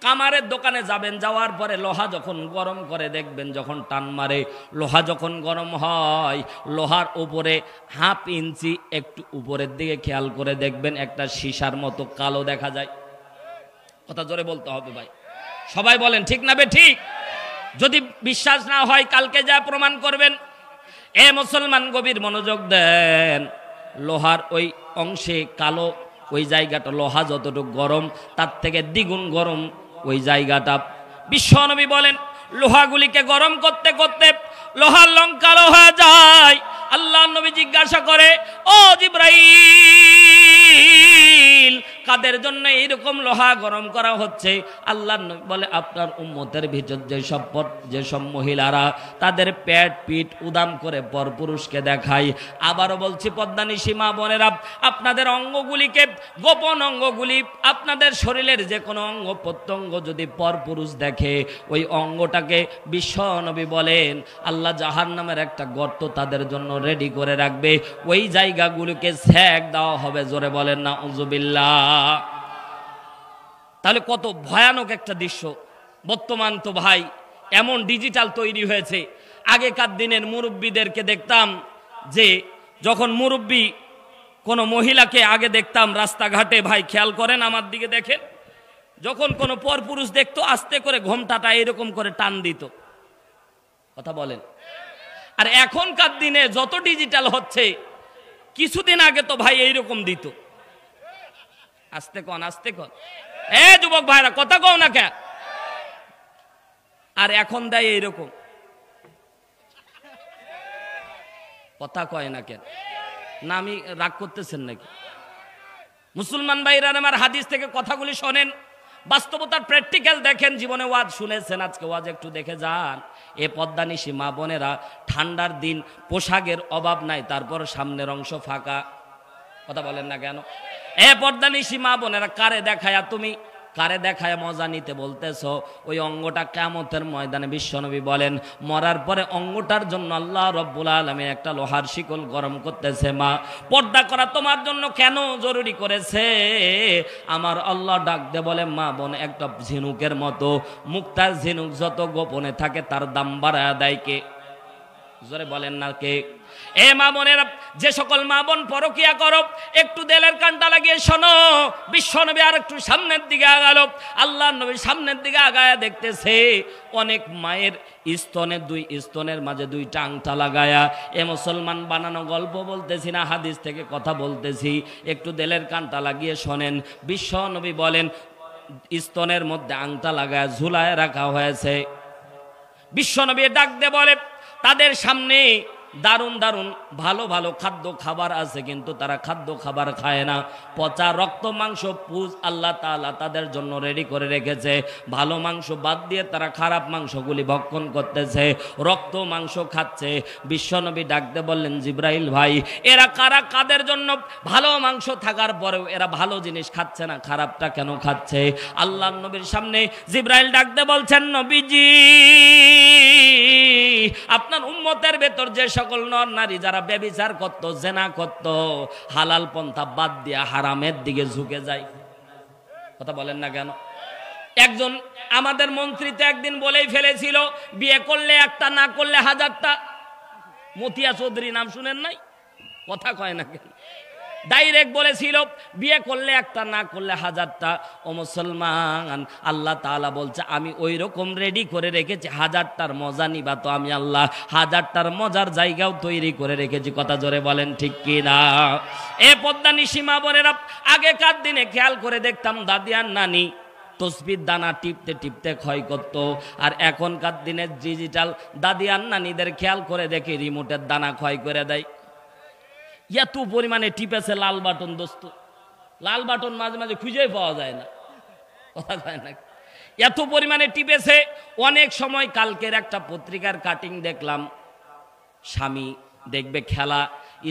কামারের দোকানে যাবেন, যাওয়ার পরে লোহা যখন গরম করে দেখবেন, যখন টান মারে লোহা যখন গরম হয়, লোহার উপরে হাফ ইঞ্চি একটু উপরের দিকে খেয়াল করে দেখবেন একটা সীসার মতো কালো দেখা যায়। কথা জোরে বলতে হবে ভাই, সবাই বলেন ঠিক না বে ঠিক? যদি বিশ্বাস না হয় কালকে যা প্রমাণ করবেন। এ মুসলমান, গভীর মনোযোগ দেন। লোহার ওই অংশে কালো, ওই জায়গাটা লোহা যতটুকু গরম তার থেকে দ্বিগুণ গরম ওই জায়গাটা। বিশ্বনবী বলেন, লোহাগুলিকে গরম করতে করতে লোহার রং কালো হয়ে যায়। আল্লাহ নবী জিজ্ঞাসা করে, ও জিবরাইল, কাদের জন্য এইরকম লোহা গরম করা হচ্ছে? আল্লাহর নবী বলে আপনার উম্মতের ভিতর যেসব মহিলারা তাদের পেট পিঠ উদাম করে পরপুরুষকে দেখায়। আবারও বলছি পদ্মানিশী মা বোনেরা, আপনাদের অঙ্গগুলিকে, গোপন অঙ্গগুলি, আপনাদের শরীরের যে কোনো অঙ্গ প্রত্যঙ্গ যদি পরপুরুষ দেখে, ওই অঙ্গটাকে বিশ্ব নবী বলেন আল্লাহ জাহান্নামের একটা গর্ত তাদের জন্য রেডি করে রাখবে। ওই জায়গাগুলোকে সেক দেওয়া হবে। জোরে বলেন না উযুবিল্লাহ। তাহলে কত ভয়ানক একটা দৃশ্য। বর্তমান তো ভাই এমন ডিজিটাল তৈরি হয়েছে। আগেকার দিনের মুরব্বীদেরকে দেখতাম যে যখন মুরব্বী কোনো মহিলাকে আগে দেখতাম রাস্তাঘাটে, ভাই খেয়াল করেন আমার দিকে দেখেন, যখন কোনো পরপুরুষ দেখতো আস্তে করে ঘোমটাটা এরকম করে টান দিত। কথা বলেন। আর এখনকার দিনে যত ডিজিটাল হচ্ছে, কিছুদিন আগে তো ভাই এইরকম দিত। আস্তে কন, আস্তে কন, এ যুবক ভাইরা কথা কও না কে? আর এখন দেয় এইরকম। কথা কয় না কেন? না আমি রাগ করতেছেন নাকি? মুসলমান ভাইরা আমার হাদিস থেকে কথাগুলি শোনেন, বাস্তবতার প্র্যাকটিক্যাল দেখেন। জীবনে ওয়াজ শুনেছেন, আজকে ওয়াজ একটু দেখে যান। এ পদ্মানিশী মা বোনেরা, ঠান্ডার দিন পোশাকের অভাব নাই, তারপর সামনের অংশ ফাঁকা। কথা বলেন না কেন? এ পদ্মানিশী মা বোনেরা, কারে দেখায়া তুমি, কারে দেখায় মজা নিতে বলতেছ? ওই অঙ্গটা কিয়ামতের ময়দানে বিশ্বনবী বলেন মরার পরে অঙ্গটার জন্য আল্লাহ রব্বুল আলামিন একটা লোহার শিকল গরম করতেছে। মা, পর্দা করা তোমার জন্য কেন জরুরি করেছে? আমার আল্লাহ ডাক দে বলে, মা বোন একটা ঝিনুকের মতো, মুক্তার ঝিনুক যত গোপনে থাকে তার দাম বাড়ায় দেয় কে? জোরে বলেন না কে? এ মা বোনেরা, যে সকল মা বোন পরকিয়া করো, একটু দিলের কানটা লাগিয়ে শোনো। বিশ্বনবী আর একটু সামনের দিকে আগালো। আল্লাহর নবী সামনের দিকে আগায়া দেখতেছে অনেক মায়ের স্তনে, দুই স্তনের মাঝে দুইটা আংটা লাগায়া। এ মুসলমান বানানো গল্প বলতেছি না, হাদিস থেকে কথা বলতেছি। একটু দিলের কানটা লাগিয়ে শোনেন। বিশ্বনবী বলেন স্তনের মধ্যে আংটা লাগায়া ঝুলায় রাখা হয়েছে। বিশ্বনবী ডাক দে বলে, তাদের সামনে দারুণ দারুণ ভালো ভালো খাদ্য খাবার আছে, কিন্তু তারা খাদ্য খাবার খায় না। পচা রক্ত মাংস পুজ আল্লাহ তাআলা তাদের জন্য রেডি করে রেখেছে। ভালো মাংস বাদ দিয়ে তারা খারাপ মাংসগুলি ভক্ষণ করতেছে, রক্ত মাংস খাচ্ছে। বিশ্বনবী ডাকতে বললেন, জিব্রাইল ভাই, এরা কারা? কাদের জন্য ভালো মাংস থাকার পরেও এরা ভালো জিনিস খাচ্ছে না, খারাপটা কেন খাচ্ছে? আল্লাহর নবীর সামনে জিব্রাইল ডাকতে বলছেন, নবীজি, আপনার উম্মতের ভেতর যে সকল নর নারী যারা ব্যভিচার করত, জেনা করত, হালাল পন্থা বাদ দিয়া হারামের দিকে ঝুঁকে যায়। কথা বলেন না কেন? একজন আমাদের মন্ত্রী তো একদিন বলেই ফেলেছিল, বিয়ে করলে একটা, না করলে হাজারটা। মতিয়া চৌধুরী নাম শুনেন নাই? কথা কয় না কেন? ডাইরেক্ট বলেছিল বিয়ে করলে একটা, না করলে হাজারটা। ও মুসলমান, আল্লাহ তাআলা বলছে আমি ওই রকম রেডি করে রেখেছি, হাজারটার মজা নিবা তো আমি আল্লাহ হাজারটার মজার জায়গাও তৈরি করে রেখেছি। কথা জোরে বলেন ঠিক কি না? এ পদ্মানিশী মা বোনেরা, আগেকার দিনে খেয়াল করে দেখতাম দাদি আর নানি তসবির দানা টিপতে টিপতে ক্ষয় করত। আর এখনকার দিনের ডিজিটাল দাদি আর নানিদের খেয়াল করে দেখি রিমোটের দানা ক্ষয় করে দেয়। এত পরিমাণে টিপেছে লাল বাটন। দোস্ত, লাল বাটন মাঝে মাঝে খুঁজেই পাওয়া যায় না। কথা কয় না? এত পরিমাণে টিপেছে। অনেক সময় কালকের একটা পত্রিকার কাটিং দেখলাম, স্বামী দেখবে খেলা,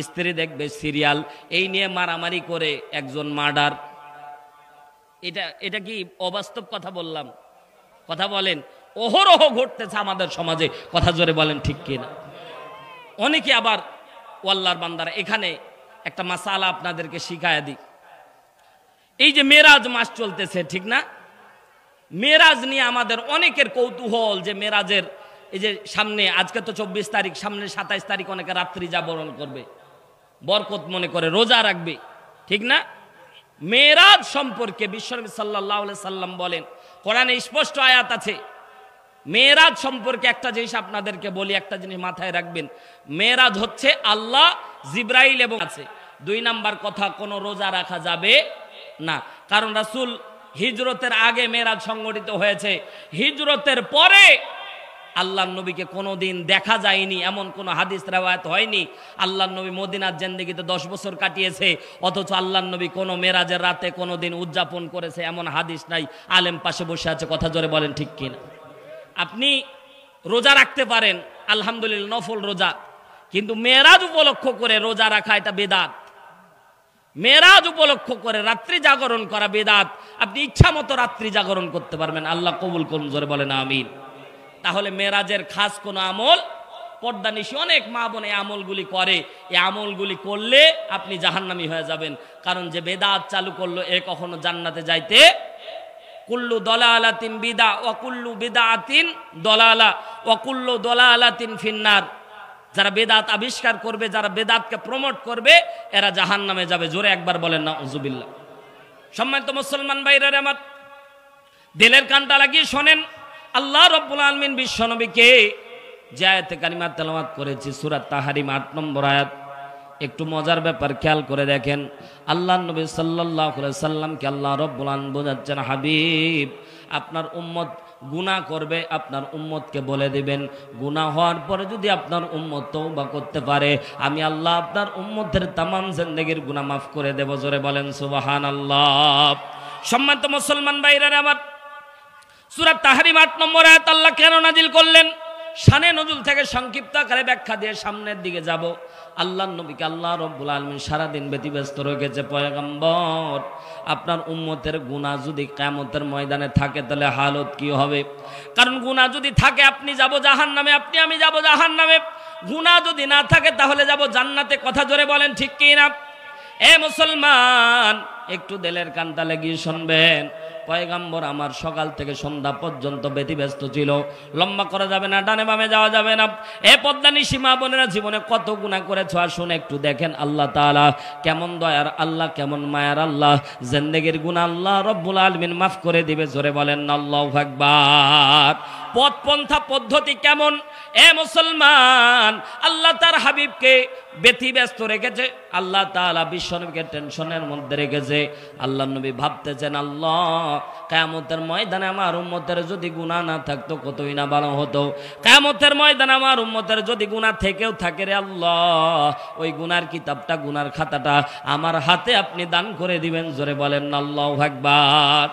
স্ত্রী দেখবে সিরিয়াল, এই নিয়ে মারামারি করে একজন মার্ডার। এটা কি অবাস্তব কথা বললাম? কথা বলেন। অহরহ ঘটতেছে আমাদের সমাজে। কথা জোরে বলেন ঠিক কিনা? অনেকে আবার আল্লাহর বান্দারা, এখানে একটা মাসালা আপনাদেরকে শিখায়া দিই। এই যে মেরাজ মাস চলতেছে, ঠিক না? মেরাজ নিয়ে আমাদের অনেকের কৌতূহল যে মেরাজের এই যে সামনে, আজকে তো 24 তারিখ, সামনে 27 তারিখ অনেকে রাত্রি জাগরণ করবে, বরকত মনে করে রোজা রাখবে, ঠিক না? মেরাজ সম্পর্কে বিশ্বনবী সাল্লাল্লাহু আলাইহি সাল্লাম বলেন, কোরআনে স্পষ্ট আয়াত আছে। মেরাজ সম্পর্কে একটা জিনিস আপনাদেরকে বলি, একটা জিনিস মাথায় রাখবেন। মেরাজ হচ্ছে আল্লাহ, জিব্রাইল এবং আছে। 2 নাম্বার কথা, কোনো রোজা রাখা যাবে না, কারণ রাসূল হিজরতের আগে মেরাজ সংগঠিত হয়েছে। হিজরতের পরে আল্লাহর নবীকে কোনোদিন দেখা যায়নি, এমন কোনো হাদিস রিওয়ায়াত হয়নি। আল্লাহর নবী মদিনার জিন্দেগিতে 10 বছর কাটিয়েছে, অথচ আল্লাহর নবী কোনো মেরাজের রাতে কোনোদিন উদযাপন করেছে এমন হাদিস নাই। আলেম পাশে বসে আছে, কথা জোরে বলেন ঠিক কিনা? আপনি রোজা রাখতে পারেন, আলহামদুলিল্লাহ, নফল রোজা, কিন্তু মেরাজ উপলক্ষ করে রোজা রাখা এটা বেদাত। মেরাজ উপলক্ষ করে রাত্রি জাগরণ করা বেদাত। আপনি ইচ্ছা মতো রাত্রি জাগরণ করতে পারবেন, আল্লাহ কবুল করুন, জোরে বলেন আমিন। তাহলে মেরাজের খাস কোনো আমল, পর্দানিশী অনেক মা বোন এই আমলগুলি করে, এই আমলগুলি করলে আপনি জাহান্নামী হয়ে যাবেন। কারণ যে বেদাত চালু করলো এ কখনো জান্নাতে যাইতে, কুল্লু দলালাতিন বিদা ওয়া কুল্লু বিদআতিন দলালা ওয়া কুল্লু দলালাতিন ফিন্নার। যারা বেদাত আবিষ্কার করবে, যারা বেদাতকে প্রমোট করবে, এরা জাহান্নামে যাবে। জোরে একবার বলেন নাউজুবিল্লাহ। সম্মানিত মুসলমান ভাইরা আমার, দিলের কানটা লাগিয়ে শোনেন, আল্লাহ রাব্বুল আলামিন বিশ্বনবীকে যে আয়াতে কারিমা তেলাওয়াত করেছি সূরা তাহরিম 8 নম্বর আয়াত, একটু মজার ব্যাপার খেয়াল করে দেখেন। আল্লাহর নবী সাল্লাল্লাহু আলাইহি সাল্লামকে আল্লাহ রাব্বুল আলামিন বোঝাচ্ছেন, হাবিব আপনার উম্মত গুনাহ করবে, আপনার উম্মতকে বলে দিবেন, গুনাহ হওয়ার পরে যদি আপনার উম্মত তওবা করতে পারে, আমি আল্লাহ আপনার উম্মতের তামাম জিন্দেগীর গুনাহ মাফ করে দেব। জোরে বলেন সুবহানাল্লাহ। সম্মানিত মুসলমান ভাইরা আমার, সূরা তাহরিম 8 নম্বর আয়াত আল্লাহ কেন নাজিল করলেন? শানে নজুল থেকে সংক্ষিপ্ত আকারে ব্যাখ্যা দিয়ে সামনের দিকে যাব। আল্লাহর নবীকে আল্লাহ রাব্বুল আলামিন সারাদিন ব্যতিব্যস্ত রেখেছে, পয়গম্বর আপনার উম্মতের গুনাহ যদি কিয়ামতের ময়দানে থাকে তাহলে হালত কি হবে? কারণ গুনাহ যদি থাকে আপনি যাব জাহান্নামে, আপনি আমি যাব জাহান্নামে। গুনাহ যদি না থাকে তাহলে যাব জান্নাতে। কথা জোরে বলেন ঠিক কি না? এ মুসলমান, একটু দিলের কানটা লাগিয়ে শুনবেন। পয়গম্বর আমার সকাল থেকে সন্ধ্যা পর্যন্ত ব্যতিব্যস্ত ছিল, লম্বা করা যাবে না, ডানে বামে যাওয়া যাবে না। এ পদ্মানিশী মা বোনেরা, জীবনে কত গুনাহ করেছো আসুন একটু দেখেন আল্লাহ তাআলা কেমন দয়ার আল্লাহ, কেমন মায়ার আল্লাহ। জিন্দেগীর গুনাহ আল্লাহ রব্বুল আলামিন মাফ করে দিবে। জোরে বলেন আল্লাহু আকবার। পথ পন্থা পদ্ধতি কেমন? এ মুসলমান, আল্লাহ তার হাবিবকে ব্যতিব্যস্ত রেখেছে, আল্লাহ তাআলা বিশ্বনবীকে টেনশনের মধ্যে রেখেছে। আল্লাহ নবী ভাবতেছেন, আল্লাহ কিয়ামতের ময়দানে আমার উম্মতের যদি গুনাহ না থাকতো কতই না ভালো হতো। কিয়ামতের ময়দানে আমার উম্মতের যদি গুনাহ থেকেও থাকে রে আল্লাহ, ওই গুনার কিতাবটা, গুনার খাতাটা আমার হাতে আপনি দান করে দিবেন। জোরে বলেন আল্লাহু আকবার।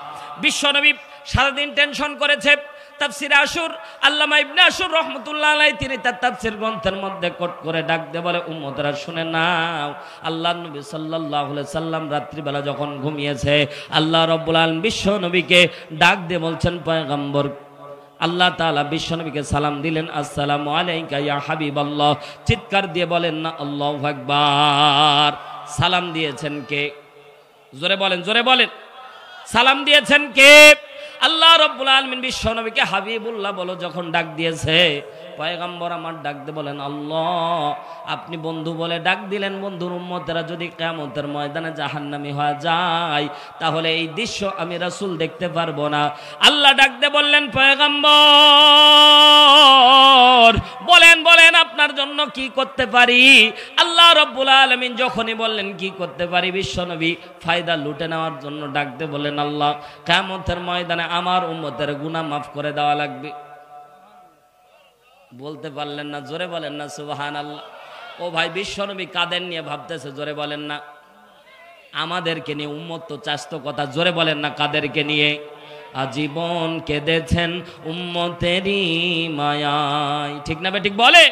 বিশ্বনবী সারাদিন টেনশন করেছে। তাফসিরে আশুর আল্লামা ইবনে আশুর রাহমাতুল্লাহ আলাইহি তিনি তার তাফসির গ্রন্থের মধ্যে কোট করে ডাক দিয়ে বলে, উম্মতরা শুনে নাও, আল্লাহর নবী সাল্লাল্লাহু আলাইহি সাল্লাম রাত্রিবেলা যখন ঘুমিয়েছে, আল্লাহ রাব্বুল আলামিন বিশ্ব নবীকে ডাক দিয়ে বলছেন, পয়গম্বর আল্লাহ তাআলা বিশ্ব নবীকে সালাম দিলেন, আসসালামু আলাইকা ইয়া হাবিবাল্লাহ। চিৎকার দিয়ে বলেন না আল্লাহু আকবার। সালাম দিয়েছেন কে? জোরে বলেন, জোরে বলেন। সালাম দিয়েছেন কে? আল্লাহ রাব্বুল আলামিন বিশ্ব নবীকে হাবিবুল্লাহ বলো যখন ডাক দিয়েছে, পয়গম্বর আমার ডাক দিয়ে বলেন, আল্লাহ আপনি বন্ধু বলে ডাক দিলেন, বন্ধুর উম্মতেরা যদি কিয়ামতের ময়দানে জাহান্নামী হয়ে যায় তাহলে এই দৃশ্য আমি রাসূল দেখতে পারবো না। আল্লাহ ডাক দিয়ে বললেন, পয়গম্বর বলেন বলেন আপনার জন্য কি করতে পারি? আল্লাহ রাব্বুল আলামিন যখনই বললেন কি করতে পারি, বিশ্বনবী ফায়দা লুটে নেওয়ার জন্য ডাক দিয়ে বললেন, আল্লাহ কিয়ামতের ময়দানে আমার উম্মতের গুনাহ মাফ করে দেওয়া লাগবে। বলতে পারলেন না, জোরে বলেন না সুবহানাল্লাহ। ও ভাই, বিশ্বনবী কাদের নিয়ে ভাবতেছে? জোরে বলেন না। আমাদেরকে নিয়ে। উম্মত তো চাস্ত কথা, জোরে বলেন না কাদেরকে নিয়ে? আজীবন কেঁদেছেন উম্মতেরই মায়ায়, ঠিক না ঠিক বলে?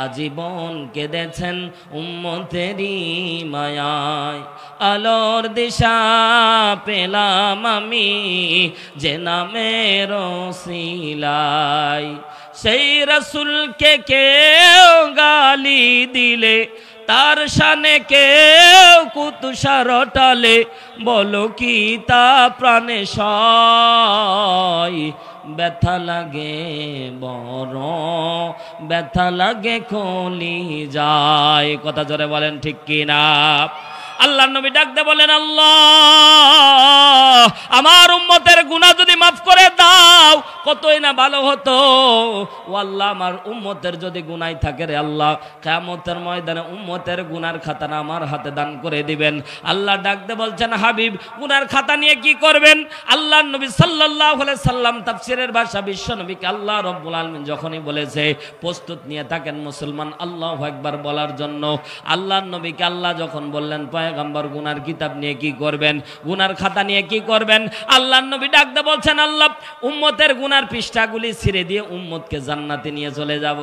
আজীবন কেঁদেছেন উম্মতেরই মায়ায়, আলোর দিশা পেলাম আমি যে নামের ওসিলায়, সেই রাসূলকে কেউ গালি দিলে তার শানে কেউ কুতুষার টালে, বলো কি তা প্রাণে সয়, ব্যথা লাগে বড়, ব্যথা লাগে কলি যায়। কথা জোরে বলেন ঠিক কিনা? আল্লাহর নবী ডাক দিয়ে বলেন, আল্লাহ আমার উম্মতের গুনাহ যদি মাফ করে দাও কতই না ভালো হতো। ও আল্লাহ, আমার উম্মতের যদি গুনাহ থাকে রে আল্লাহ, কিয়ামতের ময়দানে উম্মতের গুনার খাতাটা আমার হাতে দান করে দিবেন। আল্লাহ ডাকতে বলছেন, হাবিব গুনার খাতা নিয়ে কি করবেন? আল্লাহর নবী সাল্লাল্লাহু আলাইহি সাল্লাম তাফসীরের ভাষা বিশ্ব নবীকে আল্লাহ রাব্বুল আলামিন যখনই বলেছে প্রস্তুত নিয়ে থাকেন মুসলমান আল্লাহু আকবার বলার জন্য। আল্লাহর নবীকে আল্লাহ যখন বললেন পয়গম্বর গুনার কিতাব নিয়ে কি করবেন, গুনার খাতা নিয়ে কি করবেন, আল্লাহর নবী ডাকতে বলছেন, আল্লাহ উম্মতের গুনার পৃষ্ঠাগুলি ছিঁড়ে দিয়ে উম্মতকে জান্নাতে নিয়ে চলে যাব।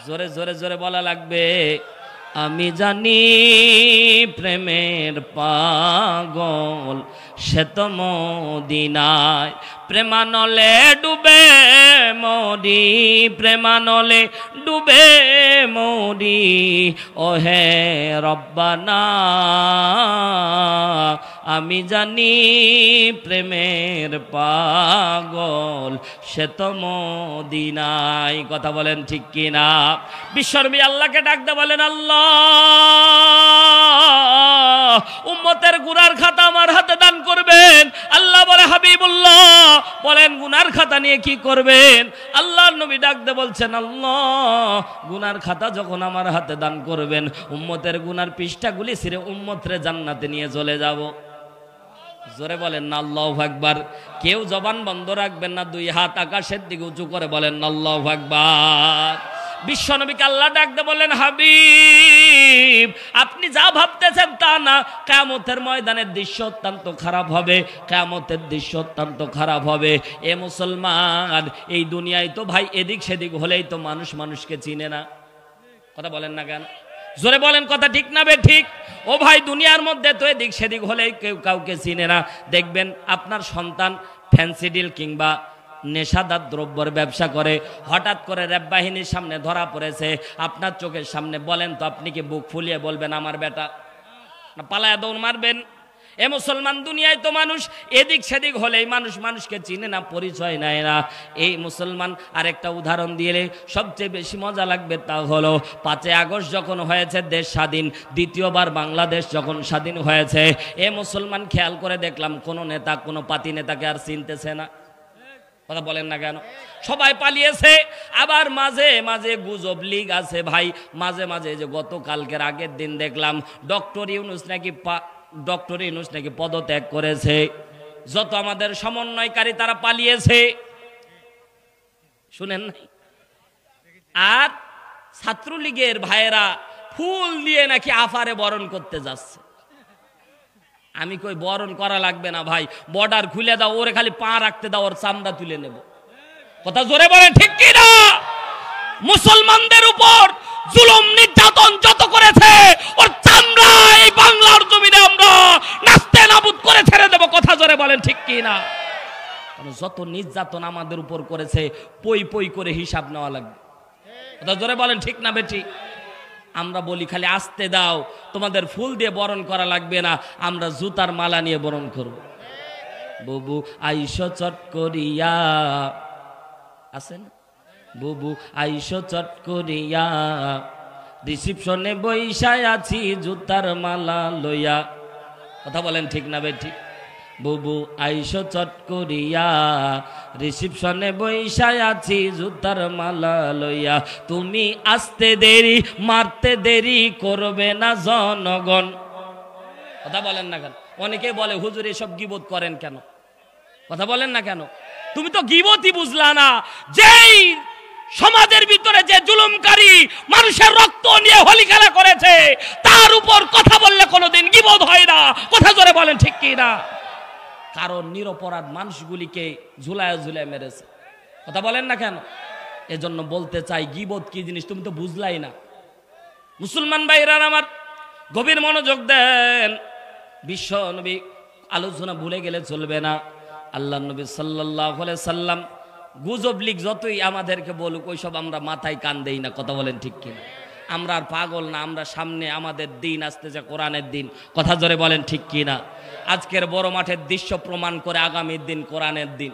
জোরে জোরে জোরে বলা লাগবে। আমি জানি প্রেমের পাগল সে তো মদিনায়, প্রেমানলে ডুবে মরি, প্রেমানলে ডুবে মরি, ওহে রব্বানা আমি জানি প্রেমের পাগল সে তো মদিনায়। কথা বলেন ঠিক কিনা? বিশ্বনবী আল্লাহকে ডাকতে বলেন, আল্লাহ উম্মতের গুনার খাতা আমার হাতে দান করবেন। আল্লাহ বলে, হাবিবুল্লাহ বলেন গুনার খাতা নিয়ে কি করবেন? আল্লাহর নবী ডাকতে বলছেন, আল্লাহ গুনার খাতা যখন আমার হাতে দান করবেন, উম্মতের গুনার পৃষ্ঠাগুলি ছিঁড়ে উম্মতরে জান্নাতে নিয়ে চলে যাব। জোরে বলেন না আল্লাহু আকবার। কেউ জবান বন্ধ রাখবেন না, দুই হাত আকাশের দিকে উঁচু করে বলেন না আল্লাহু আকবার। বিশ্বনবীকে আল্লাহ ডাকতে বললেন, হাবিব আপনি যা ভাবতেছেন তা না, কিয়ামতের ময়দানের দৃশ্য অত্যন্ত খারাপ হবে, কিয়ামতের দৃশ্য অত্যন্ত খারাপ হবে। এ মুসলমান, এই দুনিয়ায় তো ভাই এদিক সেদিক হলেই তো মানুষ মানুষকে চিনে না। কথা বলেন না কেন? জোরে বলেন, কথা ঠিক না বে ঠিক? ও ভাই দুনিয়ার মধ্যে তো এদিক সেদিক হলেই কেউ কাউকে চিনে না। দেখবেন আপনার সন্তান ফ্যান্সি ডিল কিংবা নেশাদার দ্রব্যের ব্যবসা করে, হঠাৎ করে র্যাব বাহিনীর সামনে ধরা পড়েছে, আপনার চোখের সামনে, বলেন তো আপনি কি বুক ফুলিয়ে বলবেন আমার বেটা, না পালায়া দৌড় মারবেন? এ মুসলমান, দুনিয়ায় তো মানুষ এদিক সেদিক হলেই মানুষ মানুষকে চিনে না, পরিচয় নেয় না। এই মুসলমান আরেকটা উদাহরণ দিলে সবচেয়ে বেশি মজা লাগবে, তা হলো 5ই আগস্ট যখন হয়েছে দেশ স্বাধীন, দ্বিতীয়বার বাংলাদেশ যখন স্বাধীন হয়েছে, এ মুসলমান খেয়াল করে দেখলাম কোনো নেতা, কোনো পাতি নেতাকে আর চিনতেছে না। কথা বলেন না কেন? সবাই পালিয়েছে। আবার মাঝে মাঝে গুজব লীগ আছে ভাই, মাঝে মাঝে যে গতকালকের আগের দিন দেখলাম ডক্টর ইউনূস নাকি পদত্যাগ করেছে। যত আমাদের সমন্বয়কারী তারা পালিয়েছে, শুনেন নাই? আর ছাত্রলীগের ভাইয়েরা ফুল দিয়ে নাকি আফারে বরণ করতে যাচ্ছে। আমি কই বরণ করা লাগবে না ভাই, বর্ডার খুলে দাও, ওরে খালি পা রাখতে দাও, ওর চামড়া তুলে নেব। কথা জোরে বলেন ঠিক কি না? মুসলমানদের উপর জুলুম নির্যাতন যত করেছে, ওর চামড়া এই বাংলার জমিনে আমরা নাস্তে নাবুদ করে ছেড়ে দেব। কথা জোরে বলেন ঠিক কি না? কারণ যত নির্যাতন আমাদের উপর করেছে, পই পই করে হিসাব নেওয়া লাগবে। কথা জোরে বলেন ঠিক না বেটি? আমরা বলি খালি আসতে দাও, তোমাদের ফুল দিয়ে বরণ করা লাগবে না, আমরা জুতার মালা নিয়ে বরণ করব। বুবু আইসো চট করিয়া, আছেন বুবু আইসো চট করিয়া, রিসিপশনে বইসায় আছি জুতার মালা লইয়া। কথা বলেন ঠিক না বেটি? বুবু আইসো চট করিয়া, রিসিপশনে বইসায় আছি জুতার মালা লইয়া, তুমি আসতে দেরি মারতে দেরি করবে না জনগণ। কথা বলেন না কেন? অনেকে বলে হুজুর এসব গীবত করেন কেন? কথা বলেন না কেন? তুমি তো গীবতই বুঝলা না। যেই সমাজের ভিতরে যে জুলুমকারী মানুষের রক্ত নিয়ে হোলি খেলা করেছে, তার উপর কথা বললে কোনোদিন গীবত হয় না। কথা জোরে বলেন ঠিক কি না? কারণ নিরপরাধ মানুষগুলিকে ঝুলায় ঝুলায় মেরেছে। কথা বলেন না কেন? এজন্য বলতে চাই, গীবত কি জিনিস তুমি তো বুঝলাই না। মুসলমান ভাইরা আমার গভীর মনোযোগ দেন। বিশ্ব নবী আলোচনা ভুলে গেলে চলবে না। আল্লাহ নবী সাল্লাল্লাহু আলাইহি সাল্লাম গুজব লীগ যতই আমাদেরকে বলুক, ওইসব আমরা মাথায় কান দেই না। কথা বলেন ঠিক কিনা? আমরা আর পাগল না, আমরা সামনে আমাদের দিন আসতেছে, কোরআনের দিন। কথা জোরে বলেন ঠিক কিনা? আজকের বড় মাঠের দৃশ্য প্রমাণ করে আগামীর দিন কোরআনের দিন।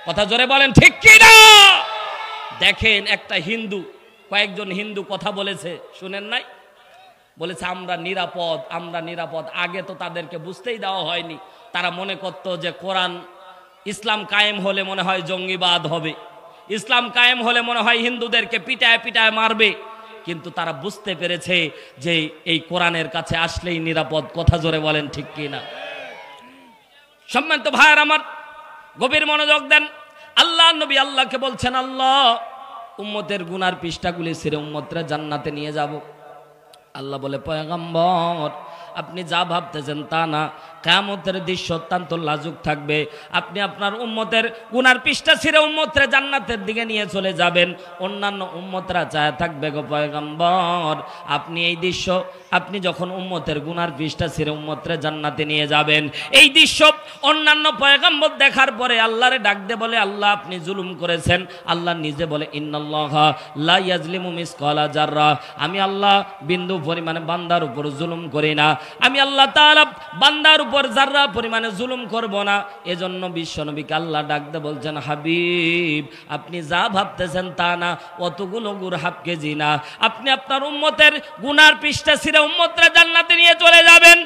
কথা জোরে বলেন ঠিক কিনা? দেখেন একটা হিন্দু, কয়েকজন হিন্দু কথা বলেছে, শুনেন নাই? বলেছে আমরা নিরাপদ, আমরা নিরাপদ। আগে তো তাদেরকে বুঝতেই দেওয়া হয়নি। তারা মনে করত যে কোরআন ইসলাম কায়েম হলে মনে হয় জঙ্গিবাদ হবে, ইসলাম কায়েম হলে মনে হয় হিন্দুদেরকে পিটায় পিটায় মারবে, কিন্তু তারা বুঝতে পেরেছে যে এই কোরআনের কাছে আসলেই নিরাপদ। কথা জোরে বলেন ঠিক কিনা? সম্মানিত ভাইয়ের আমার, গভীর মনোযোগ দেন। আল্লাহ নবী আল্লাহকে বলছেন, আল্লাহ উম্মতের গুনার পৃষ্ঠাগুলি ছিঁড়ে উম্মতরা জান্নাতে নিয়ে যাব। আল্লাহ বলে, পয়গম্বর আপনি যা ভাবতেছেন তা না, কিয়ামতের দৃশ্য অত্যন্ত লাজুক থাকবে। আপনি আপনার উম্মতের গুনার পৃষ্ঠা ছিঁড়ে উম্মতরা জান্নাতের দিকে নিয়ে চলে যাবেন, অন্যান্য উম্মতরা চায় থাকবে গো পয়গম্বর আপনি এই দৃশ্য, আপনি যখন উম্মতের গুনার পৃষ্ঠা ছিঁড়ে উম্মতরা জান্নাতে নিয়ে যাবেন, এই দৃশ্য অন্যান্য পয়গম্বর দেখার পরে আল্লাহরে ডাক দে বলে, আল্লাহ আপনি জুলুম করেছেন। আল্লাহ নিজে বলে, ইন্নাল্লাহা লা ইয়াজলিমু মিসকালা যাররা, আমি আল্লাহ বিন্দু পরিমাণে বান্দার উপর জুলুম করি না, আমি আল্লাহ তাআলা বান্দার উপর যাররা পরিমাণে জুলুম করব না। এজন্য বিশ্বনবীকে আল্লাহ ডাকতে বলছেন, হাবিব আপনি যা ভাবতেছেন তা না, অতগুলো গুড় হাফ কেজি না, আপনি আপনার উম্মতের গুনার পৃষ্ঠা ছিঁড়ে উম্মতরা জান্নাতে নিয়ে চলে যাবেন।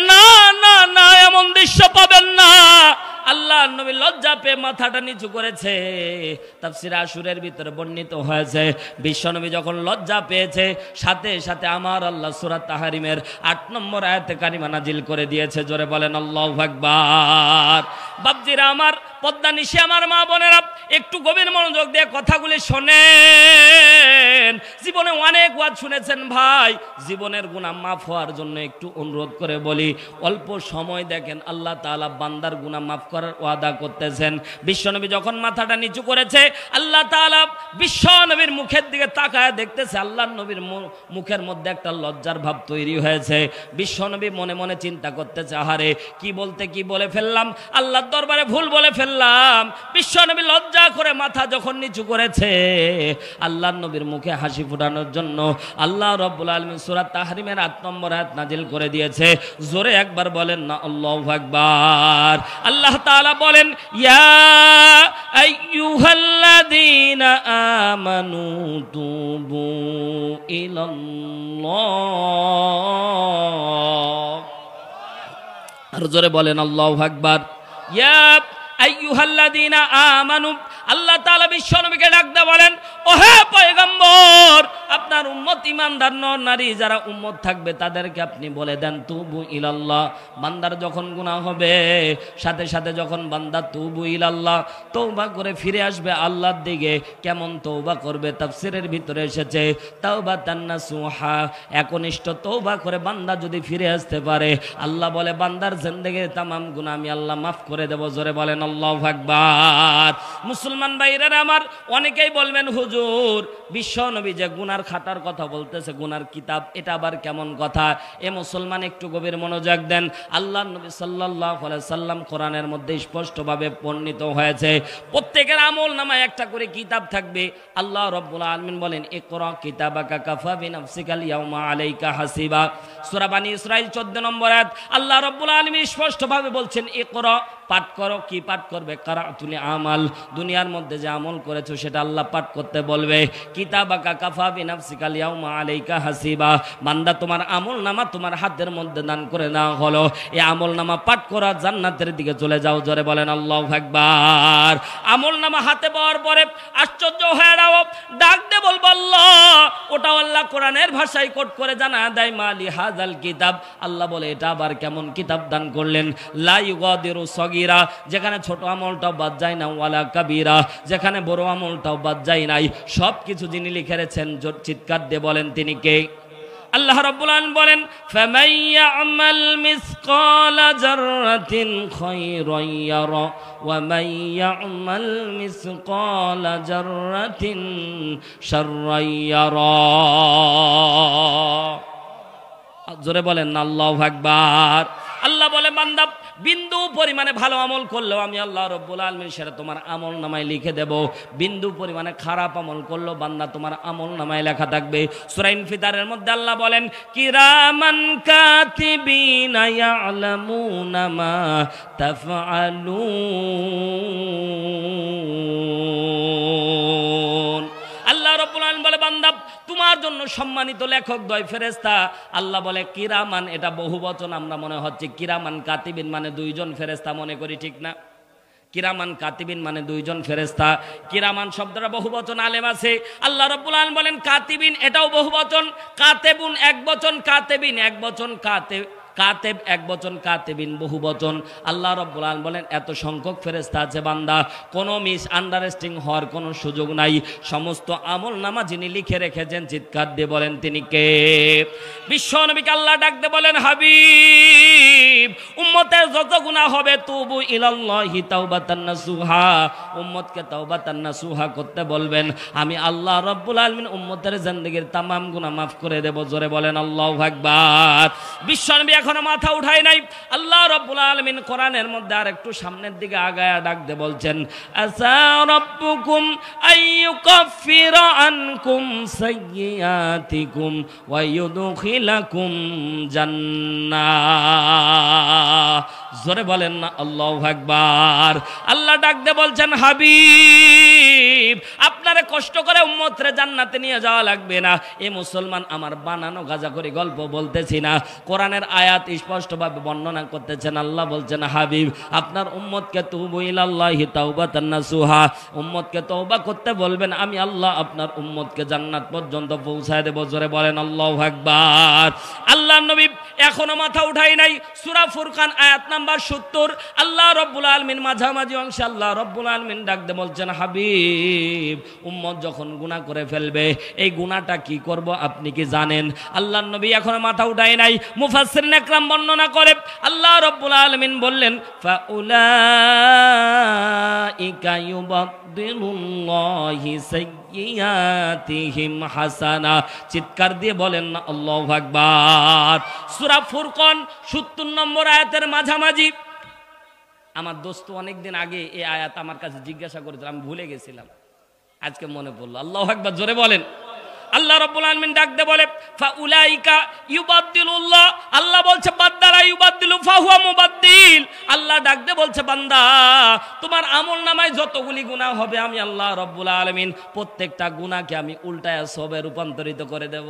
না না না, এমন দৃশ্য পাবেন না। আল্লাহ নবী লজ্জা পেয়ে মাথাটা নিচু করেছে। তাফসীর আশুরের ভিতরে বর্ণিত হয়েছে, বিশ্বনবী যখন লজ্জা পেয়েছে সাথে সাথে আমার আল্লাহ সূরা তাহরিমের 8 নম্বর আয়াতে কারিমা নাজিল করে দিয়েছে। জোরে বলেন আল্লাহু আকবার। বাপজিরা আমার, পদ্মা নিশি আমার মা বোনেরা, একটু গভীর মনোযোগ দিয়ে কথাগুলি শোনেন। জীবনে অনেক ওয়াজ শুনেছেন ভাই, জীবনের গুনাহ মাফ হওয়ার জন্য একটু অনুরোধ করে বলি, অল্প সময় দেখেন আল্লাহ তাআলা বান্দার গুনাহ মাফ করার ওয়াদা করতেছেন। বিশ্বনবী যখন মাথাটা নিচু করেছে, আল্লাহ তাআলা বিশ্বনবীর মুখের দিকে তাকায় দেখতেছে, আল্লাহর নবীর মুখের মধ্যে একটা লজ্জার ভাব তৈরি হয়েছে। বিশ্বনবী মনে মনে চিন্তা করতেছে, আহারে কি বলতে কি বলে ফেললাম, আল্লাহর দরবারে ভুল বলে ফেললাম। বিশ্বনবী লজ্জা করে মাথা যখন নিচু করেছে, আল্লাহর নবীর মুখে হাসি ফোটানোর জন্য আল্লাহ রাব্বুল আলামিন সূরা তাহরিমের 8 নম্বর আয়াত নাজিল করে দিয়েছে। জোরে একবার বলেন না আল্লাহু আকবার। আল্লাহ তাআলা বলেন, ইয়া আইয়ুহাল্লাযীনা আমানু তুবু ইলাল্লাহ। আর জোরে বলেন আল্লাহু আকবার। ইয়া আইয়ুহাল্লাযীনা আমানু, আল্লাহ তাআলা বিশ্বনবীকে ডাকতে বলেন, ওহে পয়গম্বর আপনার উম্মত ইমানদার নর নারী যারা উম্মত থাকবে তাদেরকে আপনি বলে দেন, তুবু ইলাল্লাহ। বান্দার যখন গুনাহ হবে সাথে সাথে যখন বান্দা তুবু ইলাল্লাহ তওবা করে ফিরে আসবে আল্লাহর দিকে, কেমন তওবা করবে? তাফসীরের ভিতরে এসেছে, তাওবাতান নাসুহা, একনিষ্ঠ তওবা করে বান্দা যদি ফিরে আসতে পারে, আল্লাহ বলে বান্দার জিন্দেগির तमाम গুনাহ আমি আল্লাহ মাফ করে দেব। জোরে বলেন আল্লাহু আকবার। মুসলমান ভাইরা আমার, অনেকেই বলবেন হুজুর বিশ্বনবী যে গুনার খাতার কথা বলতেছে, গুনার কিতাব, এটা আবার কেমন কথা? এ মুসলমান একটু গভীর মনোযোগ দেন। আল্লাহর নবী সাল্লাল্লাহু আলাইহি সাল্লাম কোরআনের মধ্যে স্পষ্টভাবে বর্ণিত হয়েছে, প্রত্যেকের আমল নামায় একটা করে কিতাব থাকবে। আল্লাহ রাব্বুল আলামিন বলেন, ইকরা কিতাবাকা কাফা বিনাফসিকাল ইয়াউমা আলাইকা হাসিবা। সূরা বনী ইসরাঈল 14 নম্বর আয়াত আল্লাহ রাব্বুল আলামিন স্পষ্টভাবে বলছেন, ইকরা পাঠ করো। কি পাঠ করবে? কারাতুল আমাল, দুনিয়ার মধ্যে যে আমল করেছো সেটা আল্লাহ পাঠ করতে বলবে। কিতাবাকা কাফা বিনাফসিকাল ইয়াউমা আলাইকা হাসিবা, বান্দা তোমার আমল নামা তোমার হাতের মধ্যে দান করে দেওয়া হলো, এই আমল নামা পাঠ করা জান্নাতের দিকে চলে যাও। জোরে বলেন আল্লাহু আকবার। আমল নামা হাতে পাওয়ার পরে আশ্চর্য হয়ে যাও, ডাক দে বলবো আল্লাহ, ওটা আল্লাহ কোরআনের ভাষায় কোট করে জানা দেয়, মালি হাযাল কিতাব। আল্লাহ বলে এটা আবার কেমন কিতাব দান করলেন? লা ইউগাদিরু সগীরা, যেখানে ছোট আমলটাও বাদ যায় না, ওয়ালা কাবীরা, যেখানে বড় আমলটাও বাদ যায় নাই, সব কিছু যিনি লিখে রেখেছেন, চিৎকার দিয়ে বলেন তিনি কে? আল্লাহ রাব্বুল আলামিন বলেন, ফামান ইয়ামাল মিসকালা যাররাতিন খায়রান ইয়ারা ওয়া মান ইয়ামাল মিসকালা যাররাতিন শাররান ইয়ারা। জোরে বলেন না আল্লাহু আকবার। আল্লাহ বলে, বান্দা বিন্দু পরিমাণে ভালো আমল করলেও আমি আল্লাহ রাব্বুল আলামিন সেটা তোমার আমল নামায় লিখে দেব। বিন্দু পরিমাণে খারাপ আমল করলেও বান্দা তোমার আমল নামায় লেখা থাকবে। সূরা ইনফিতারের মধ্যে আল্লাহ বলেন, কিরামান কাতিবিনা ইয়ালামুনা মা তাফআলুন। আল্লাহ রাব্বুল আলামিন বলে, বান্দা তোমার জন্য সম্মানিত লেখক দয় ফেরেশতা। আল্লাহ বলে কিরামান, এটা বহুবচন, আমরা মনে হচ্ছে কিরামান কাতিবিন মানে দুইজন ফেরেশতা মনে করি, ঠিক না? কিরামান কাতিবিন মানে দুইজন ফেরেশতা। কিরামান শব্দটা বহুবচন, আলেম আছে। আল্লাহ রাব্বুল আলামিন বলেন কাতিবিন এটাও বহুবচন, কাতেবুন এক বচন, কাতেবিন এক বচন, কাতেব এক বচন, কাতেবিন বহু বচন। আল্লাহ রাব্বুল আলামিন বলেন এত সংখ্যক ফেরেশতা আছে বান্দা, কোনো মিস আন্ডারস্ট্যান্ডিং হওয়ার কোনো সুযোগ নাই। সমস্ত আমল নামা যিনি লিখে রেখেছেন, চিৎকার দিয়ে বলেন তিনি কে? বিশ্ব নবীকে আল্লাহ ডাকতে বলেন হাবিব, উম্মতের যত গুনাহ হবে তুবু ইলাল্লাহি তাওবাতান নাসুহা, উম্মতকে তাওবাতান নাসুহা করতে বলবেন। আমি আল্লাহ রাব্বুল আলামিন উম্মতের জিন্দেগীর तमाम গুনাহ মাফ করে দেব। জোরে বলেন আল্লাহু আকবার। বিশ্ব নবী এখনো মাথা উঠায় নাই। আল্লাহ রাব্বুল আলামিন কোরআনের মধ্যে আর একটু সামনের দিকে আগায়া ডাকতে বলছেন আসা রাব্বুকুম আইয়ুকাফিরা আনকুম সাইয়্যাতিকুম ওয়া ইউদখিলাকুম জান্নাহ। জোরে বলেন না আল্লাহু আকবার। আল্লাহ ডাকতে বলছেন হাবিব, আপনারে কষ্ট করে উম্মতরে জান্নাতে নিয়ে যাওয়া লাগবে না। এ মুসলমান, আমার বানানো গাজা করে গল্প বলতেছি না, কোরআনের আয়াত স্পষ্টভাবে বর্ণনা করতেছেন। আল্লাহ বলছেন হাবিব, আপনার উম্মতকে তুবু ইলাল্লাহি তাওবাতান নাসুহা, উম্মতকে তওবা করতে বলবেন। আমি আল্লাহ আপনার উম্মতকে জান্নাত পর্যন্ত পৌঁছায় দেব। জোরে বলেন আল্লাহু আকবার। আল্লাহর নবী এখনো মাথা উঠাই নাই। সূরা ফুরকান আয়াত নাম্বার 70 আল্লাহ রাব্বুল আলামিন মাঝামাঝি অংশে আল্লাহ রাব্বুল আলামিন ডাকতে বলছেন হাবিব, উম্মত যখন গুনাহ করে ফেলবে, এই গুনাহটা কি করব আপনি কি জানেন? আল্লাহর নবী এখনো মাথা উঠাই নাই। মুফাসসিরিন একরাম বর্ণনা করে আল্লাহ রাব্বুল আলামিন বললেন ফাউলাইকা ইউবাদদিলুল্লাহি সাইয়্যাতিহিম হাসানা। চিৎকার দিয়ে বলেন না আল্লাহু আকবার। সূরা ফুরকান 70 নম্বর আয়াতের মাঝামাঝি। আমার দোস্ত অনেকদিন আগে এই আয়াত আমার কাছে জিজ্ঞাসা করেছিল, আমি ভুলে গেছিলাম, আজকে মনে পড়লো। আল্লাহু আকবার, জোরে বলেন। আল্লাহ রাব্বুল আলামিন ডাকতে বলে ফাউলাইকা ইউবাদদিলুল্লাহ, আল্লাহ বলছে বান্দারা ইউবাদদিলু ফাহুয়া মুবাদদিল। আল্লাহ ডাকতে বলছে বান্দা, তোমার আমলনামায় যতগুলি গুনাহ হবে আমি আল্লাহ রাব্বুল আলামিন প্রত্যেকটা গুনাহকে আমি উল্টায় সবে রূপান্তরিত করে দেব।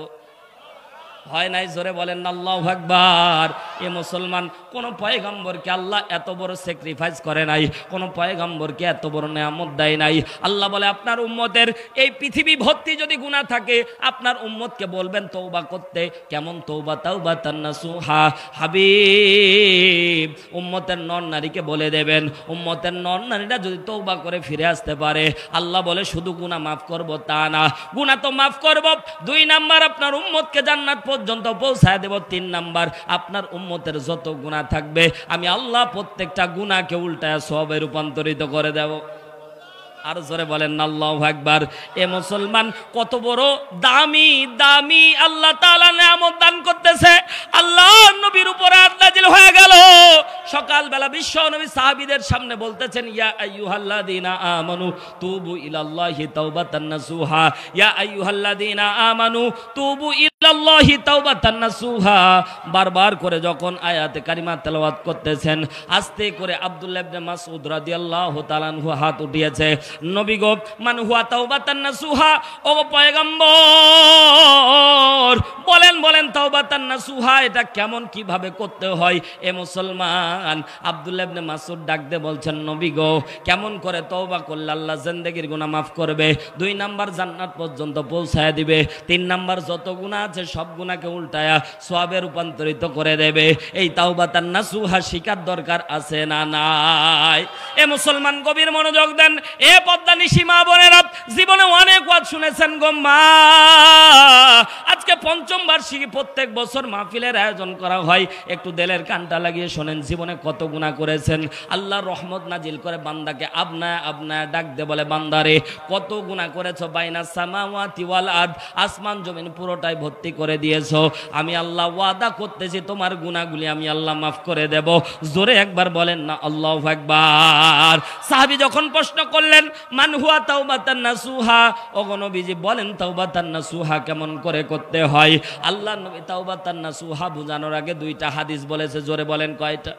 হয় নাই? জোরে বলেন আল্লাহু আকবার। এ মুসলমান, কোন পয়গম্বরকে আল্লাহ এত বড় স্যাক্রিফাইস করে নাই, কোন পয়গম্বরকে এত বড় নিয়ামত দেয় নাই। আল্লাহ বলে আপনার উম্মতের এই পৃথিবী ভর্তি যদি গুনাহ থাকে, আপনার উম্মতকে বলবেন তওবা করতে। কেমন তওবা? তাওবাতান নাসুহা। হাবিব উম্মতের নর নারীকে বলে দেবেন, উম্মতের নর নারীরা যদি তওবা করে ফিরে আসতে পারে, আল্লাহ বলে শুধু গুনাহ মাফ করব তা না, গুনাহ তো মাফ করব, 2 নাম্বার আপনার উম্মতকে জান্নাত পর্যন্ত পৌঁছায় দেব। 3 নাম্বার, আপনার উম্মতের যত গুনাহ থাকবে আমি আল্লাহ প্রত্যেকটা গুনাহকে উল্টায় সওয়াবে রূপান্তরিত করে দেব। আর জোরে বলেন আল্লাহু আকবার। এ মুসলমান, কত বড় দামি দামি আল্লাহ তাআলা নিয়ামত দান করতেছে। আল্লাহ নবীর উপরে আয়াত নাযিল হয়ে গেল। সকালবেলা বিশ্ব নবী সাহাবীদের সামনে বলতেছেন ইয়া আইয়ুহাল্লাযীনা আমানু তুবু ইলাল্লাহি তাওবাতান নাসুহা, ইয়া আইয়ুহাল্লাযীনা আমানু তুবু ইলাল্লাহি তাওবাতান নাসুহা। বারবার করে যখন আয়াতে কারিমা তেলাওয়াত করতেছেন, আস্তে করে আব্দুল্লাহ ইবনে মাসউদ রাদিয়াল্লাহু তাআলা আনহু হাত উঠিয়েছে। নবী গো, মান হুয়া তাওবাতান নাসুহা, ও পয়গম্বর বলেন বলেন তাওবাতান নাসুহা এটা কেমন, কিভাবে করতে হয়? এ মুসলমান, আব্দুল্লাহ ইবনে মাসউদ ডাকতে বলছেন নবী গো, কেমন করে তওবা করলে আল্লাহ জিন্দেগীর গুনাহ মাফ করবে? 2 নাম্বার জান্নাত পর্যন্ত পৌঁছায় দিবে। 3 নাম্বার যত গুনাহ আছে সব গুনাহকে উল্টায়া সওয়াবে রূপান্তরিত করে দেবে। এই তাওবাতান নাসুহা শিকার দরকার আছে না নাই? এ মুসলমান, গভীর মনোযোগ দেন। এ পদ্মানিশি মা বোনেরা, জীবনে অনেক ওয়াজ শুনেছেন গো মা। আজকে 5ম বার্ষিকী, প্রত্যেক বছর মাহফিলের আয়োজন করা হয়। একটু দিলের কানটা লাগিয়ে শোনেন, জীবনে কত গুনাহ করেছেন। আল্লাহর রহমত নাজিল করে বান্দাকে আপনায় আপনায় ডাক দে, বলে বান্দারে কত গুনাহ করেছো, বাইনা সামাওয়াতি ওয়াল আরদ, আসমান জমিন পুরোটাই ভর্তি করে দিয়েছো। আমি আল্লাহ ওয়াদা করতেছি তোমার গুনাহগুলি আমি আল্লাহ মাফ করে দেব। জোরে একবার বলেন না আল্লাহু আকবার। সাহাবী যখন প্রশ্ন করলেন মান হুয়া তাওবাতান নাসুহা, ওগো নবীজি বলেন তাওবাতান নাসুহা কেমন করে করতে হয়? আল্লাহর নবী তাওবাতান নাসুহা বুঝানোর আগে 2টা হাদিস বলেছে। জোরে বলেন কয়টা?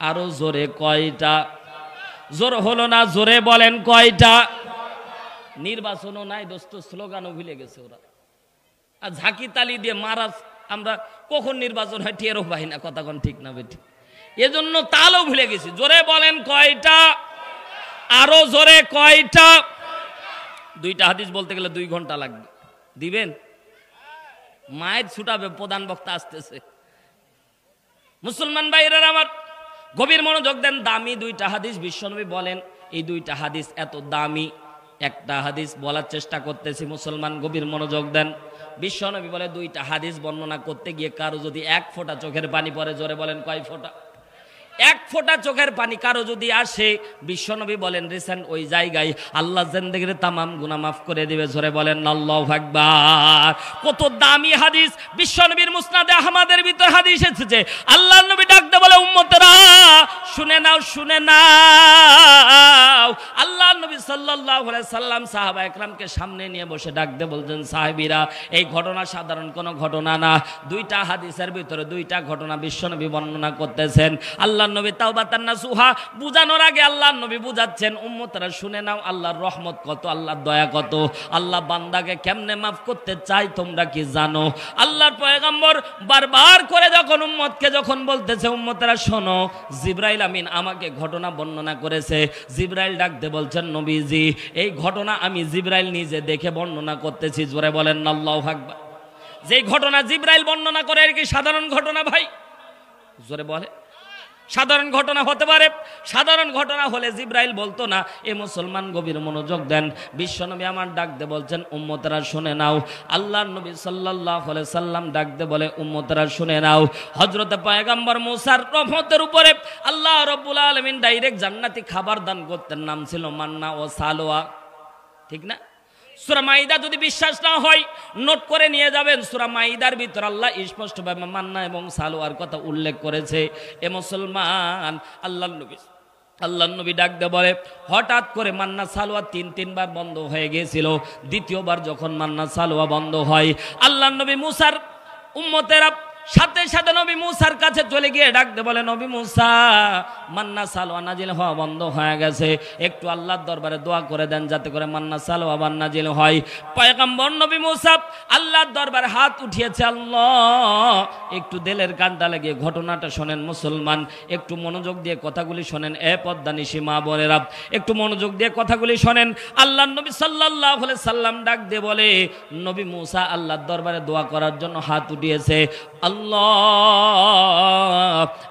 আরো জোরে কয়টা? জোর হলো না, জোরে বলেন কয়টা? নির্বাচনও নাই দোস্ত, স্লোগানও ভুলে গেছে ওরা। আর ঝাঁকি তালি দিয়ে মারাজ, আমরা কখন নির্বাচন হয় টেরও পাই না, কথা কোন ঠিক না বেটি, এজন্য তালও ভুলে গেছি। জোরে বলেন কয়টা? আরো জোরে কয়টা? দুইটা হাদিস বলতে গেলে 2 ঘন্টা লাগবে। দিবেন? মায়ের ছুটাবে, প্রধান বক্তা আসতেছে। মুসলমান ভাইরা আমার গভীর মনোযোগ দেন। দামি 2টা হাদিস বিশ্বনবী বলেন, এই 2টা হাদিস এত দামি। একটা হাদিস বলার চেষ্টা করতেছি, মুসলমান গভীর মনোযোগ দেন। বিশ্বনবী বলে 2টা হাদিস বর্ণনা করতে গিয়ে কারো যদি 1 ফোঁটা চোখের পানি পড়ে, জোরে বলেন কয় ফোঁটা? 1 ফোঁটা চোখের পানি কারো যদি আসে, বিশ্বনবী বলেন রিসেন্ট ওই জায়গায় আল্লাহ জিন্দেগির তামাম গুনাহ মাফ করে দিবে। জোরে বলেন আল্লাহু আকবার। কত দামি হাদিস! বিশ্বনবীর মুসনাদে আহমদের ভিতর হাদিস এসেছে, আল্লাহর নবী ডাকতে বলে উম্মতেরা শুনে নাও, শুনে নাও। আল্লাহর নবী সাল্লাল্লাহু আলাইহি সাল্লাম সাহাবা একরামকে সামনে নিয়ে বসে ডাকতে বলছেন, সাহাবীরা এই ঘটনা সাধারণ কোনো ঘটনা না। 2টা হাদিসের ভিতরে 2টা ঘটনা বিশ্বনবী বর্ণনা করতেছেন। আল্লাহ নবী তাওবাতান নাসুহা বুঝানোর আগে আল্লাহর নবী বুঝাচ্ছেন, উম্মতরা শুনে নাও আল্লাহর রহমত কত, আল্লাহর দয়া কত, আল্লাহ বান্দাকে কেমনে মাফ করতে চায় তোমরা কি জানো? আল্লাহর পয়গম্বর বারবার করে যখন উম্মতকে যখন বলতেছে, উম্মতরা শোনো, জিবরাইল আমিন আমাকে ঘটনা বর্ণনা করেছে। জিবরাইল ডাকতে বলছেন, নবীজি এই ঘটনা আমি জিবরাইল নিজে দেখে বর্ণনা করতেছি। জোরে বলেন আল্লাহু আকবার। যেই ঘটনা জিবরাইল বর্ণনা করে এর কি সাধারণ ঘটনা ভাই? জোরে বলে সাধারণ ঘটনা হতে পারে? সাধারণ ঘটনা হলে জিবরাইল বলতো না। এ মুসলমান গভীর মনোযোগ দেন। বিশ্বনবী আমার ডাকতে বলছেন, উম্মতরা শুনে নাও। আল্লাহর নবী সাল্লাল্লাহু আলাইহি সাল্লাম ডাকতে বলে, উম্মতরা শুনে নাও। হযরতে পয়গম্বর মুসার রহমতের উপরে আল্লাহ রাব্বুল আলামিন ডাইরেক্ট জান্নাতি খাবার দান করতেন, নাম ছিল মান্না ও সালোয়া। ঠিক না? সূরা মাইদা যদি বিশ্বাস না হয় নোট করে নিয়ে যাবেন। সূরা মাইদার ভিতর আল্লাহ স্পষ্টভাবে মান্না এবং সালোয়ার কথা উল্লেখ করেছে। এ মুসলমান, আল্লাহর নবী ডাকতে বলে, হঠাৎ করে মান্না সালোয়া 3 বার বন্ধ হয়ে গিয়েছিল। দ্বিতীয়বার যখন মান্না সালোয়া বন্ধ হয়, আল্লাহর নবী মুসার উম্মতেরা সাথে সাথে নবী মুসার কাছে চলে গিয়ে ডাকতে বলে, নবী মুসা মান্না সালোয়া নাজিল হওয়া বন্ধ হয়ে গেছে, একটু আল্লাহর দরবারে দোয়া করে দেন যাতে করে মান্না সালোয়া আবার নাজিল হয়। পয়গম্বর নবী মুসা আল্লাহর দরবারে হাত উঠিয়েছে। আল্লাহ একটু দিলের কানটা লাগিয়ে ঘটনাটা শোনেন। মুসলমান একটু মনোযোগ দিয়ে কথাগুলি শোনেন। এ পদ্মানিশী মা বোনেরা একটু মনোযোগ দিয়ে কথাগুলি শোনেন। আল্লাহর নবী সাল্লাল্লাহু আলাইহি সাল্লাম ডাক দিয়ে বলে, নবী মুসা আল্লাহর দরবারে দোয়া করার জন্য হাত উঠিয়েছে। আল্লাহ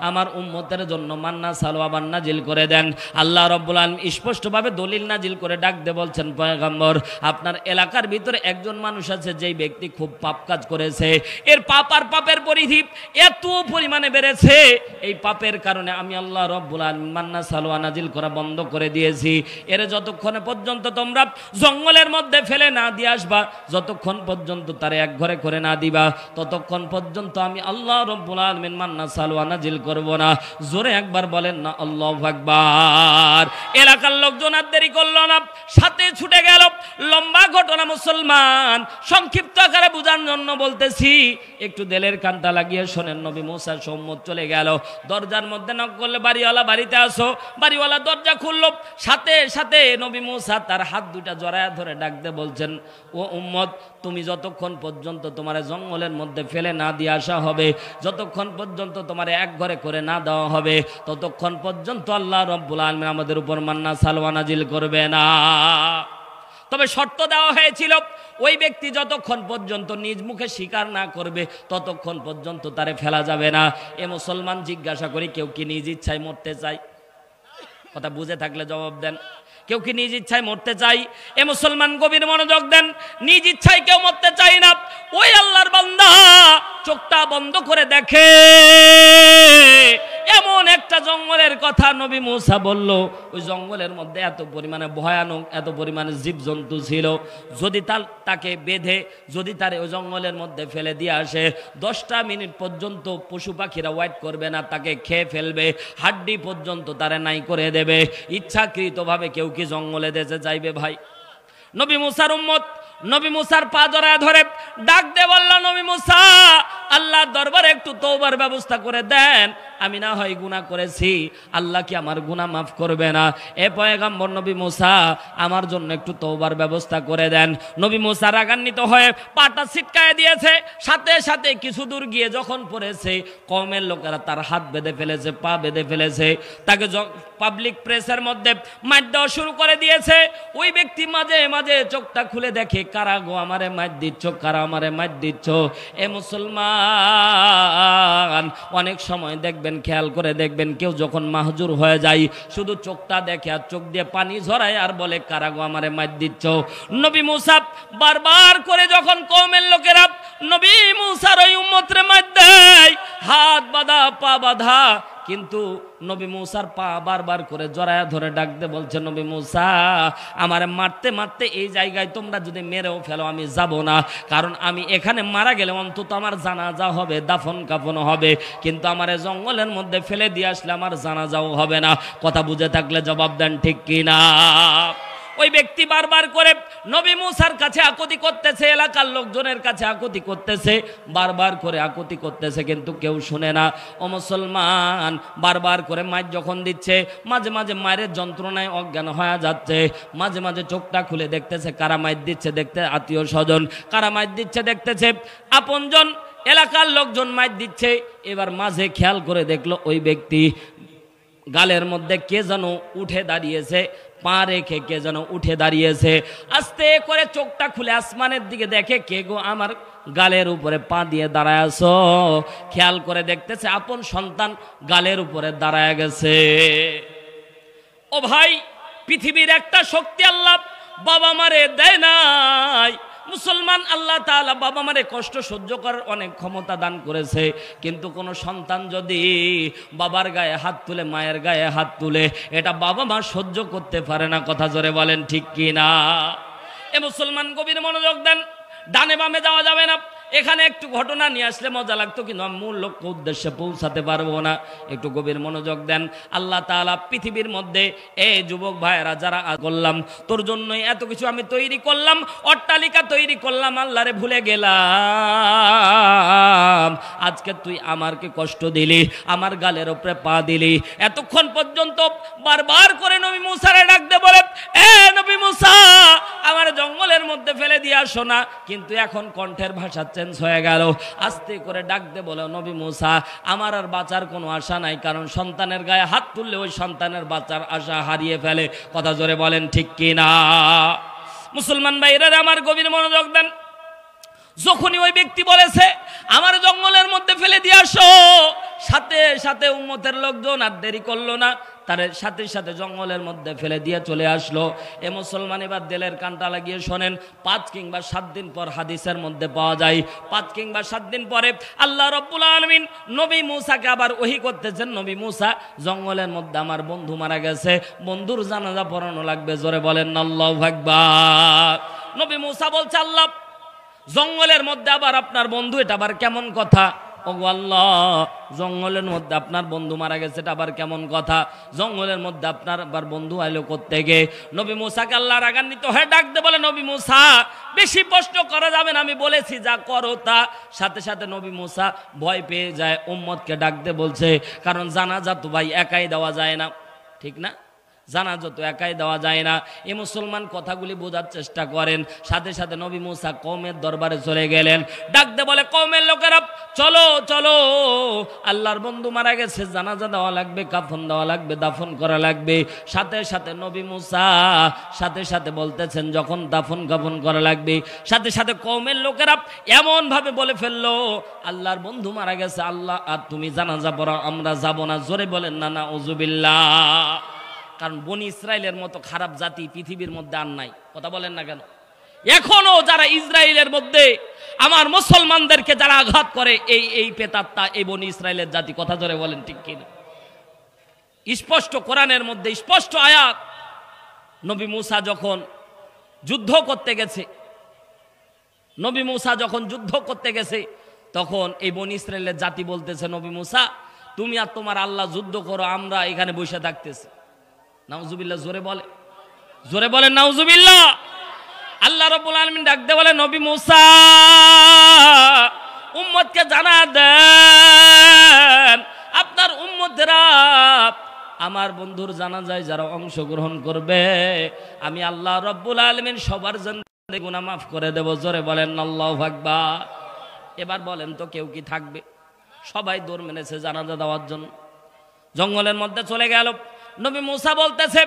আমার উম্মতের জন্য মান্না সালোয়া আবার নাজিল করে দেন। আল্লাহ রাব্বুল আলামিন স্পষ্টভাবে দলিল নাজিল করে ডাক দিয়ে বলছেন, পয়গম্বর আপনার এলাকার ভিতরে একজন মানুষ আছে যেই ব্যক্তি খুব পাপ কাজ করেছে। এর পাপ আর পাপের পরিধি এত পরিমাণে বেড়েছে, এই পাপের কারণে আমি আল্লাহ রাব্বুল আলামিন মান্না সালোয়া নাজিল করা বন্ধ করে দিয়েছি। এর যতক্ষণে পর্যন্ত তোমরা জঙ্গলের মধ্যে ফেলে না দিয়ে আসবা, যতক্ষণ পর্যন্ত তারে এক ঘরে করে না দিবা, ততক্ষণ পর্যন্ত আমি আল্লাহ রাব্বুল আলামিন মান্না সালোয়া নাজিল করব না। জোরে একবার বলেন না আল্লাহু আকবার। এলাকার লোকজন আর দেরি করলো না, সাথে ছুটে গেল। লম্বা ঘটনা মুসলমান, সংক্ষিপ্ত আকারে বোঝার জন্য বলতেছি, একটু দিলের কানটা লাগিয়ে শোনেন। নবী মুসা সম্মত চলে গেল। দরজার মধ্যে নক করলে, বাড়িওয়ালা বাড়িতে আসো। বাড়িওয়ালা দরজা খুললো। সাথে সাথে নবী মুসা তার হাত দুটা জড়ায় ধরে ডাকতে বলছেন, ও উম্মত তুমি যতক্ষণ পর্যন্ত তোমার জঙ্গলের মধ্যে ফেলে না দিয়ে আসা হবে, যতক্ষণ পর্যন্ত তোমার এক ঘরে করে না দেওয়া হবে, ততক্ষণ পর্যন্ত আল্লাহ রাব্বুল আলামিন আমাদের উপর মান্না সালোয়া নাজিল করবে না। তবে শর্ত দেওয়া হয়েছিল, ওই ব্যক্তি যতক্ষণ পর্যন্ত নিজ মুখে স্বীকার না করবে ততক্ষণ পর্যন্ত তারে ফেলা যাবে না। এ মুসলমান জিজ্ঞাসা করি, কেউ কি নিজ ইচ্ছায় মরতে চায়? কথা বুঝে থাকলে জবাব দেন। কেউ কি নিজ ইচ্ছায় মরতে চাই? এ মুসলমান গভীর মনোযোগ দেন। নিজ ইচ্ছায় কেউ মরতে চায় না। ওই আল্লাহর বান্দা চোখটা বন্ধ করে দেখে, এমন একটা জঙ্গলের কথা নবী মুসা বলল। ওই জঙ্গলের মধ্যে এত পরিমাণে ভয়ানক, এত পরিমাণে জীবজন্তু ছিল, যদি তাকে বেঁধে যদি তার ওই জঙ্গলের মধ্যে ফেলে দিয়ে আসে, 10টা মিনিট পর্যন্ত পশু পাখিরা ওয়েট করবে না, তাকে খেয়ে ফেলবে, হাড্ডি পর্যন্ত তারা নাই করে দেবে। ইচ্ছাকৃতভাবে কেউ কি জঙ্গলে যেতে চাইবে ভাই? নবী মুসার উম্মত নবী মুসার পা জড়ায় ধরে ডাক দে বলল, নবী মুসা আল্লাহর দরবারে একটু তওবার ব্যবস্থা করে দেন। আমি না হয় গুনাহ করেছি, আল্লাহ কি আমার গুনাহ মাফ করবে না? এ পয়গম্বর নবী মুসা, আমার জন্য একটু তওবার ব্যবস্থা করে দেন। নবী মুসা রাগান্বিত হয়ে পাটা ছিটকায় দিয়েছে। সাথে সাথে কিছু দূর গিয়ে যখন পড়েছে, কওমের লোকেরা তার হাত বেঁধে ফেলেছে, পা বেঁধে ফেলেছে, তাকে পাবলিক প্রেসের মধ্যে মার দেওয়া শুরু করে দিয়েছে। ওই ব্যক্তি মাঝে মাঝে চোখটা খুলে দেখে, কারা গো আমারে মার দিচ্ছ, কারা আমারে মার দিচ্ছ? এ মুসলমান, অনেক সময় দেখবেন, খেয়াল করে দেখবেন, কেউ যখন মাহজুর হয়ে যায় শুধু চোখটা দেখে আর চোখ দিয়ে পানি ঝরায় আর বলে, কারা গো আমারে মার দিচ্ছ? নবী মুসা বারবার করে যখন কওমের লোকেরা নবী মুসার ওই উম্মতরে মার দেয়, হাত বাঁধা পা বাঁধা, কিন্তু নবী মুসার পা বারবার করে জড়ায়া ধরে ডাকতে বলছে, নবী মুসা আমারে মারতে মারতে এই জায়গায় তোমরা যদি মেরেও ফেলো আমি যাব না, কারণ আমি এখানে মারা গেলে অন্তত আমার জানাজা হবে, দাফন কাফন হবে, কিন্তু আমারে জঙ্গলের মধ্যে ফেলে দিয়ে আসলে আমার জানাজাও হবে না। কথা বুঝে থাকলে জবাব দেন ঠিক কিনা? ওই ব্যক্তি বারবার করে নবী মুসার কাছে আকুতি করতেছে, এলাকার লোকজনের কাছে আকুতি করতেছে, বারবার করে আকুতি করতেছে, কিন্তু কেউ শুনে না। ও মুসলমান, বারবার করে মায়ের যখন দিচ্ছে, মাঝে মাঝে মায়ের যন্ত্রণায় অজ্ঞান হয়ে যাচ্ছে, মাঝে মাঝে চোখটা খুলে দেখতেছে কারা মায়ের দিচ্ছে, দেখতে আত্মীয় স্বজন, কারা মায়ের দিচ্ছে দেখতেছে আপনজন, এলাকার লোকজন মায়ের দিচ্ছে। এবার মাঝে খেয়াল করে দেখলো ওই ব্যক্তি গালের মধ্যে কে যেন উঠে দাঁড়িয়েছে, পা রেখে কে যেন উঠে দাঁড়িয়েছে। আস্তে করে চোখটা খুলে আসমানের দিকে দেখে, কে গো আমার গালের উপরে পা দিয়ে দাঁড়ায় আছো? খেয়াল করে দেখতেছে আপন সন্তান গালের উপরে দাঁড়ায় গেছে। ও ভাই, পৃথিবীর একটা শক্তি আল্লাহ বাবা মারে দেয় নাই। মুসলমান, আল্লাহ তাআলা বাবা মারে কষ্ট সহ্য করার অনেক ক্ষমতা দান করেছে, কিন্তু কোনো সন্তান যদি বাবার গায়ে হাত তুলে, মায়ের গায়ে হাত তুলে, এটা বাবা মা সহ্য করতে পারে না। কথা জোরে বলেন ঠিক কি না? এ মুসলমান, গভীর মনোযোগ দেন। ডানে বামে যাওয়া যাবে না। এখানে একটু ঘটনা নিয়ে আসলে মজা লাগতো, কিন্তু আমি মূল লক্ষ্য উদ্দেশ্যে পৌঁছাতে পারবো না। একটু গভীর মনোযোগ দেন। আল্লাহ তাআলা পৃথিবীর মধ্যে এই যুবক ভাইয়েরা যারা করলাম, তোর জন্যই এত কিছু আমি তৈরি করলাম, অট্টালিকা তৈরি করলাম, আল্লাহরে ভুলে গেলাম। আজকে তুই আমারকে কষ্ট দিলি, আমার গালের উপরে পা দিলি। এতক্ষণ পর্যন্ত বারবার করে নবী মুসারে ডাকতে বলে, এ নবী মুসা আমার জঙ্গলের মধ্যে ফেলে দিয়ে আসো না, কিন্তু এখন কণ্ঠের ভাষা চেঞ্জ হয়ে গেল। আস্তে করে ডাকতে বলে, নবী মুসা আমার আর বাঁচার কোনো আশা নাই, কারণ সন্তানের গায়ে হাত তুললে ওই সন্তানের বাঁচার আশা হারিয়ে ফেলে। কথা জোরে বলেন ঠিক কিনা? মুসলমান ভাইরা আমার গভীর মনোযোগ দেন। যখনই ওই ব্যক্তি বলেছে আমার জঙ্গলের মধ্যে ফেলে দিয়ে আসো, সাথে সাথে উম্মতের লোকজন আর দেরি করলো না, তার সাথে সাথে জঙ্গলের মধ্যে ফেলে দিয়ে চলে আসলো। এ মুসলমান, এবার দিলের কানটা লাগিয়ে শোনেন। 5 কিংবা 7 দিন পর হাদিসের মধ্যে পাওয়া যায়, 5 কিংবা 7 দিন পরে আল্লাহ রাব্বুল আলামিন নবী মুসাকে আবার ওহী করতেছেন, নবী মুসা জঙ্গলের মধ্যে আমার বন্ধু মারা গেছে, বন্ধুর জানাজা পড়ানো লাগবে। জোরে বলেন আল্লাহু আকবার। নবী মুসা বলছে, আল্লাহ জঙ্গলের মধ্যে আবার আপনার বন্ধু, এটা আবার কেমন কথা? ওগো আল্লাহ, জঙ্গলের মধ্যে আপনার বন্ধু মারা গেছে, এটা আবার কেমন কথা? জঙ্গলের মধ্যে আপনার আবার বন্ধু আইলো কোত্থেকে? নবী মুসাকে আল্লাহ রাগান্বিত হয়ে ডাকতে বলে, নবী মুসা বেশি প্রশ্ন করা যাবে না, আমি বলেছি যা করো তা। সাথে সাথে নবী মুসা ভয় পেয়ে যায়, উম্মতকে ডাকতে বলছে, কারণ জানাজা তো ভাই একাই দেওয়া যায় না, ঠিক না? জানাজা তো একাই দেওয়া যায় না। এই মুসলমান কথাগুলি বোঝার চেষ্টা করেন। সাথে সাথে নবী মুসা কওমের দরবারে চলে গেলেন, ডাকতে বলে, কওমের লোকেরা চলো চলো, আল্লাহর বন্ধু মারা গেছে, জানাজা দেওয়া লাগবে, কাফন দেওয়া লাগবে, দাফন করা লাগবে। সাথে সাথে নবী মুসা সাথে সাথে বলতেছেন, যখন দাফন কাফন করা লাগবে, সাথে সাথে কওমের লোকেরা এমন ভাবে বলে ফেললো, আল্লাহর বন্ধু মারা গেছে, আল্লাহ আর তুমি জানাজা পড়াও, আমরা যাব না। জোরে বলেন না নাউজুবিল্লাহ। কারণ বনি ইসরায়েলের মতো খারাপ জাতি পৃথিবীর মধ্যে আর নাই। কথা বলেন না কেন? এখনো যারা ইসরায়েলের মধ্যে আমার মুসলমানদেরকে যারা আঘাত করে, এই পেতাত্তা, এই বনি ইসরায়েলের জাতি। কথা ধরে বলেন ঠিক কিনা? স্পষ্ট কোরআনের মধ্যে স্পষ্ট আয়াত। নবী মুসা যখন যুদ্ধ করতে গেছে, নবী মুসা যখন যুদ্ধ করতে গেছে, তখন এই বনি ইসরায়েলের জাতি বলতেছে, নবী মুসা তুমি আর তোমার আল্লাহ যুদ্ধ করো, আমরা এখানে বসে থাকতেছি। নাউজুবিল্লাহ। জোরে বলে, জোরে বলেন নাউজুবিল্লাহ। আল্লাহ রাব্বুল আলামিন ডাকতে বলে, নবী মুসা উম্মতকে জানা দেন, আপনার আমার বন্ধুর জানাজায় যারা অংশগ্রহণ করবে আমি আল্লাহ রব্বুল আলামিন সবার জিন্দেগি গুনাহ মাফ করে দেব। জোরে বলেন আল্লাহু আকবার। এবার বলেন তো কেউ কি থাকবে? সবাই দৌড় মেনেছে জানাজা দেওয়ার জন্য। জঙ্গলের মধ্যে চলে গেল। নবী মুসা বলতেছে,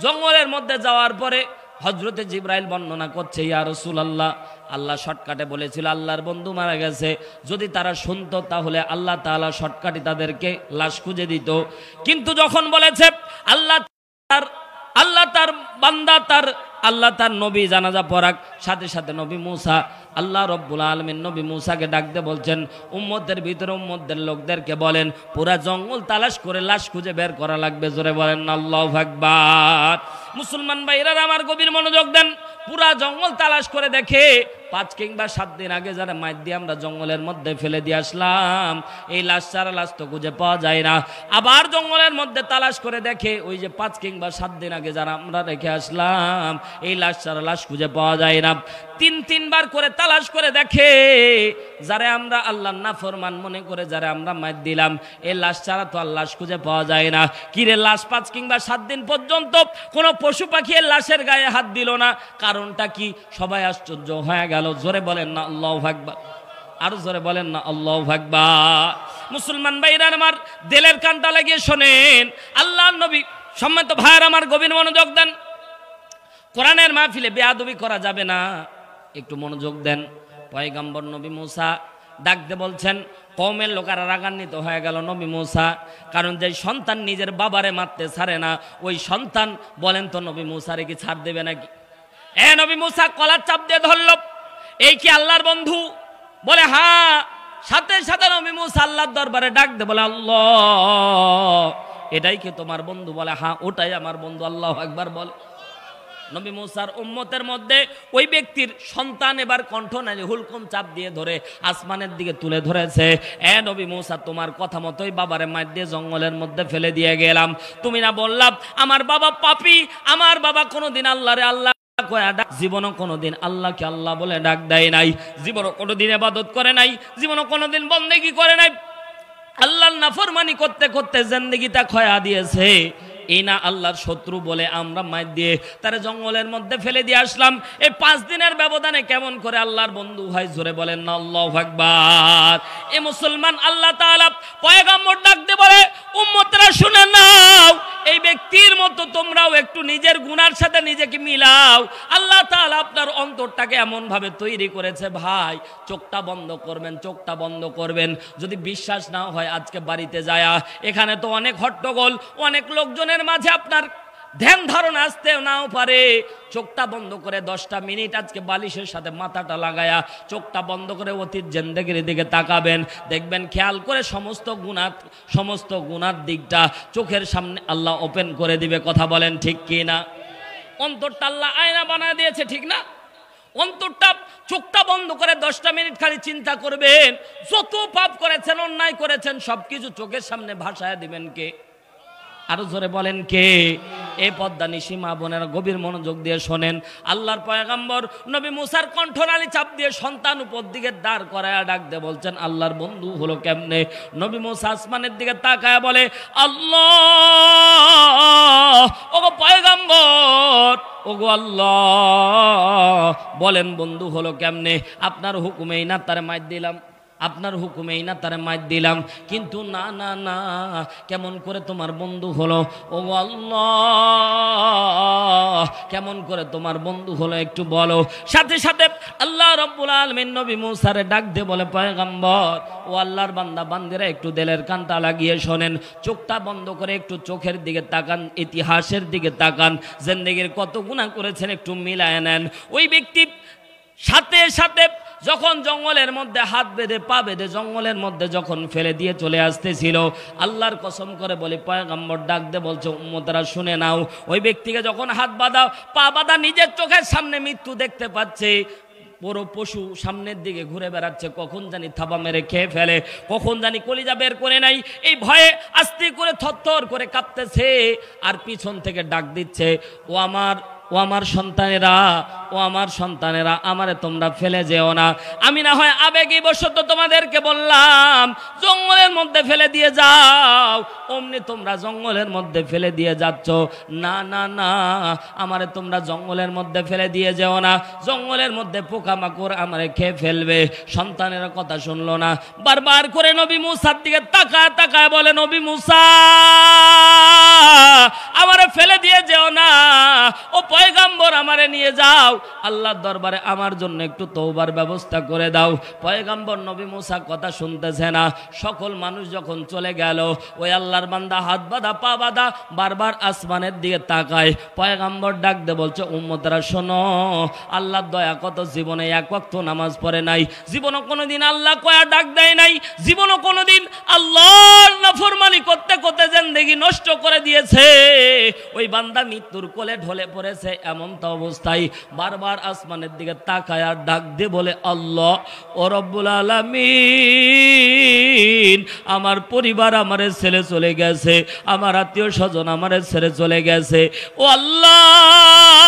জঙ্গলের মধ্যে যাওয়ার পরে হযরতে জিবরাইল বর্ণনা করছে, ইয়া রাসূলুল্লাহ, আল্লাহ শর্টকাটে বলেছিল আল্লাহর বন্ধু মারা গেছে, যদি তারা শুনতো তাহলে আল্লাহ তাআলা শর্টকাটে তাদেরকে লাশ খুঁজে দিত। কিন্তু যখন বলেছে আল্লাহ তার বান্দা আল্লাহ তার নবী জানাজা পড়াক, সাথে সাথে নবী মুসা আল্লাহ রব্বুল আলামিন নবী মুসাকে ডাকতে বলছেন, উম্মতের ভিতরে উম্মতের লোকদেরকে বলেন পুরা জঙ্গল তালাশ করে লাশ খুঁজে বের করা লাগবে। জোরে বলেন আল্লাহু আকবার। মুসলমান ভাইরা আমার গভীর মনোযোগ দেন। পুরা জঙ্গল তালাশ করে দেখে 5 কিংবা 7 দিন আগে যারা মাইর দিয়ে আমরা জঙ্গলের মধ্যে ফেলে দিয়ে আসলাম, এই লাশ ছাড়া লাশ তো খুঁজে পাওয়া যায় না। আবার জঙ্গলের মধ্যে তালাশ করে দেখে ওই যে 5 কিংবা 7 দিন আগে যারা আমরা রেখে আসলাম, এই লাশ ছাড়া লাশ খুঁজে পাওয়া যায় না। 3-3 করে তালাশ করে দেখে যারা আমরা আল্লাহর নাফরমান মনে করে যারা আমরা মাইর দিলাম, এই লাশ ছাড়া তো আর লাশ খুঁজে পাওয়া যায় না। কিরে লাশ 5 কিংবা 7 দিন পর্যন্ত কোনো পশু পাখি এর লাশের গায়ে হাত দিল না, কারণটা কি? সবাই আশ্চর্য হয়ে গেল। জোরে বলেন না আল্লাহু আকবার। আর জোরে বলেন না আল্লাহু আকবার। মুসলমান ভাইরা আমার দিলের কানটা লাগিয়ে শোনেন, আল্লাহর নবী সম্মানিত ভাইরা আমার গভীর মনোযোগ দেন। কোরআনের মাহফিলে বেয়াদবি করা যাবে না, একটু মনোযোগ দেন। পয়গম্বর নবী মুসা ডাকতে বলছেন, কওমের লোকেরা রাগান্বিত হয়ে গেল নবী মুসা, কারণ যে সন্তান নিজের বাবারে মারতে ছাড়ে না, ওই সন্তান বলেন তো নবী মুসারে কি ছাড় দেবে নাকি? নবী মুসা কলার চাপ দিয়ে ধরল, এই কি আল্লাহর বন্ধু? বলে হ্যাঁ। সাথে সাথে নবী মুসা আল্লাহর দরবারে ডাক দে, বলে আল্লাহ, এটাই কি তোমার বন্ধু? বলে হ্যাঁ, ওটাই আমার বন্ধু। আল্লাহু আকবার বল। নবী মুসার উম্মতের মধ্যে ওই ব্যক্তির সন্তান এবার কণ্ঠ নাড়ি হুলকুম চাপ দিয়ে ধরে আসমানের দিকে তুলে ধরেছে, নবী মুসা, তোমার কথা মতোই বাবারে মার দিয়ে জঙ্গলের মধ্যে ফেলে দিয়ে গেলাম। তুমি না বললাম আমার বাবা পাপী, আমার বাবা কোনোদিন আল্লাহরে আল্লাহ জীবনও কোনোদিন আল্লাহকে আল্লাহ বলে ডাক দেয় নাই, জীবনও কোনোদিন ইবাদত করে নাই, জীবনও কোনোদিন বন্দেগী করে নাই, আল্লাহর নাফরমানি করতে করতে জিন্দেগিটা খয়া দিয়েছে। এই না আল্লাহর শত্রু বলে আমরা মার দিয়ে তারা জঙ্গলের মধ্যে ফেলে দিয়ে আসলাম। এই 5 দিনের ব্যবধানে কেমন করে আল্লাহর বন্ধু হয়? জোরে বলেন না আল্লাহু আকবার। এ মুসলমান, আল্লাহ তাআলা পয়গম্বর ডাকতে বলে, উম্মতরা শুনে নাও, এই ব্যক্তির মতো তোমরাও একটু নিজের গুনার সাথে নিজেকে মিলাও। আল্লাহ তাআলা আপনার অন্তরটাকে এমন ভাবে তৈরি করেছে ভাই, চোখটা বন্ধ করবেন, চোখটা বন্ধ করবেন। যদি বিশ্বাস না হয় আজকে বাড়িতে যায়া, এখানে তো অনেক হট্টগোল, অনেক লোকজনের মাঝে আপনার ধ্যান ধারণা আসতেও নাও পারে। চোখটা বন্ধ করে 10টা মিনিট আজকে বালিশের সাথে মাথাটা লাগায়া চোখটা বন্ধ করে অতীত জিন্দেগির দিকে তাকাবেন, দেখবেন খেয়াল করে সমস্ত গুনার দিকটা চোখের সামনে আল্লাহ ওপেন করে দিবে। কথা বলেন ঠিক কি না? অন্তরটা আল্লাহ আয়না বানায় দিয়েছে, ঠিক না? অন্তরটা, চোখটা বন্ধ করে 10টা মিনিট খালি চিন্তা করবেন, যত পাপ করেছেন, অন্যায় করেছেন, সবকিছু চোখের সামনে ভাসায় দিবেন কে? আরো জোরে বলেন কে? এই পদ্মা নিশি মা বোনেরা গভীর মনোযোগ দিয়ে শোনেন। আল্লাহর পয়গম্বর নবী মুসার কণ্ঠনালী চাপ দিয়ে সন্তান উপর দিকে দাঁড় করায়া ডাক দিয়ে বলছেন, আল্লাহর বন্ধু হলো কেমনে? নবী মুসা আসমানের দিকে তাকায়া বলে, আল্লাহ, ওগো পয়গম্বর, ওগো আল্লাহ, বলেন বন্ধু হলো কেমনে? আপনার হুকুমেই না তারে মার দিলাম, আপনার হুকুমেই না তারে মার দিলাম, কিন্তু না না না, কেমন করে তোমার বন্ধু হলো? ও আল্লাহ, কেমন করে তোমার বন্ধু হলো একটু বলো। সাথে সাথে আল্লাহ রাব্বুল আলামিন নবী মুসারে ডাক দিয়ে বলে, পয়গম্বর, ও আল্লাহর বান্দা বান্দিরা একটু দিলের কানটা লাগিয়ে শোনেন, চোখটা বন্ধ করে একটু চোখের দিকে তাকান, ইতিহাসের দিকে তাকান, জিন্দেগির কত গুনাহ করেছেন একটু মিলায় নেন। ওই ব্যক্তি সাথে সাথে যখন জঙ্গলের মধ্যে হাত বেঁধে পা বেঁধে জঙ্গলের মধ্যে যখন ফেলে দিয়ে চলে আসতেছিল, আল্লাহর কসম করে বলে পয়গম্বর ডাক দে বলছে, উম্মতরা শুনে নাও, ওই ব্যক্তিকে যখন হাত বাঁধা পা বাঁধা নিজের চোখের সামনে মৃত্যু দেখতে পাচ্ছে, বড় পশু সামনের দিকে ঘুরে বেড়াচ্ছে, কখন জানি থাবা মেরে খেয়ে ফেলে, কখন জানি কলিজা বের করে নাই, এই ভয়ে আস্তে করে থরথর করে কাঁপতেছে, আর পিছন থেকে ডাক দিচ্ছে, ও আমার ও আমার সন্তানেরা, ও আমার সন্তানেরা, আমারে তোমরা ফেলে যেও না। আমি না হয় আবেগী বশত তোমাদেরকে বললাম জঙ্গলের মধ্যে ফেলে দিয়ে যাও, অমনি তোমরা জঙ্গলের মধ্যে ফেলে দিয়ে যাচ্ছ। না না না, আমারে তোমরা জঙ্গলের মধ্যে ফেলে দিয়ে যেও না, জঙ্গলের মধ্যে পোকামাকড় আমারে খেয়ে ফেলবে। সন্তানেরা কথা শুনলো না, বারবার করে নবী মুসার দিকে তাকায় তাকায় বলে, নবী মুসা আমারে ফেলে দিয়ে যেও না, ও পয়গাম্বর আমারে নিয়ে যাও, আল্লাহর দরবারে আমার জন্য একটু তওবার ব্যবস্থা করে দাও। পয়গাম্বর নবী মুসা কথা শুনতেছে না। সকল মানুষ যখন চলে গেল, ওই আল্লাহর বান্দা হাত বাঁধা পা বাঁধা বারবার আসমানের দিকে তাকায়। পয়গাম্বর ডাক দে বলছে, উম্মতরা শোনো, আল্লাহর দয়া কত, জীবনে এক ওয়াক্ত নামাজ পড়ে নাই, জীবনে কোনোদিন আল্লাহ কয়া ডাক দেয় নাই, জীবনে কোনোদিন আল্লাহর নাফরমানি করতে করতে জিন্দেগি নষ্ট করে দিয়েছে। ওই বান্দা মৃত্যুর কোলে ঢলে পড়েছে, এমন তো অবস্থায় বারবার আসমানের দিকে তাকায় আর ডাক দিয়ে বলে, আল্লাহ ও রব্বুল আলামিন, আমার পরিবার আমারে ছেড়ে চলে গেছে, আমার আত্মীয় স্বজন আমারে ছেড়ে চলে গেছে, ও আল্লাহ,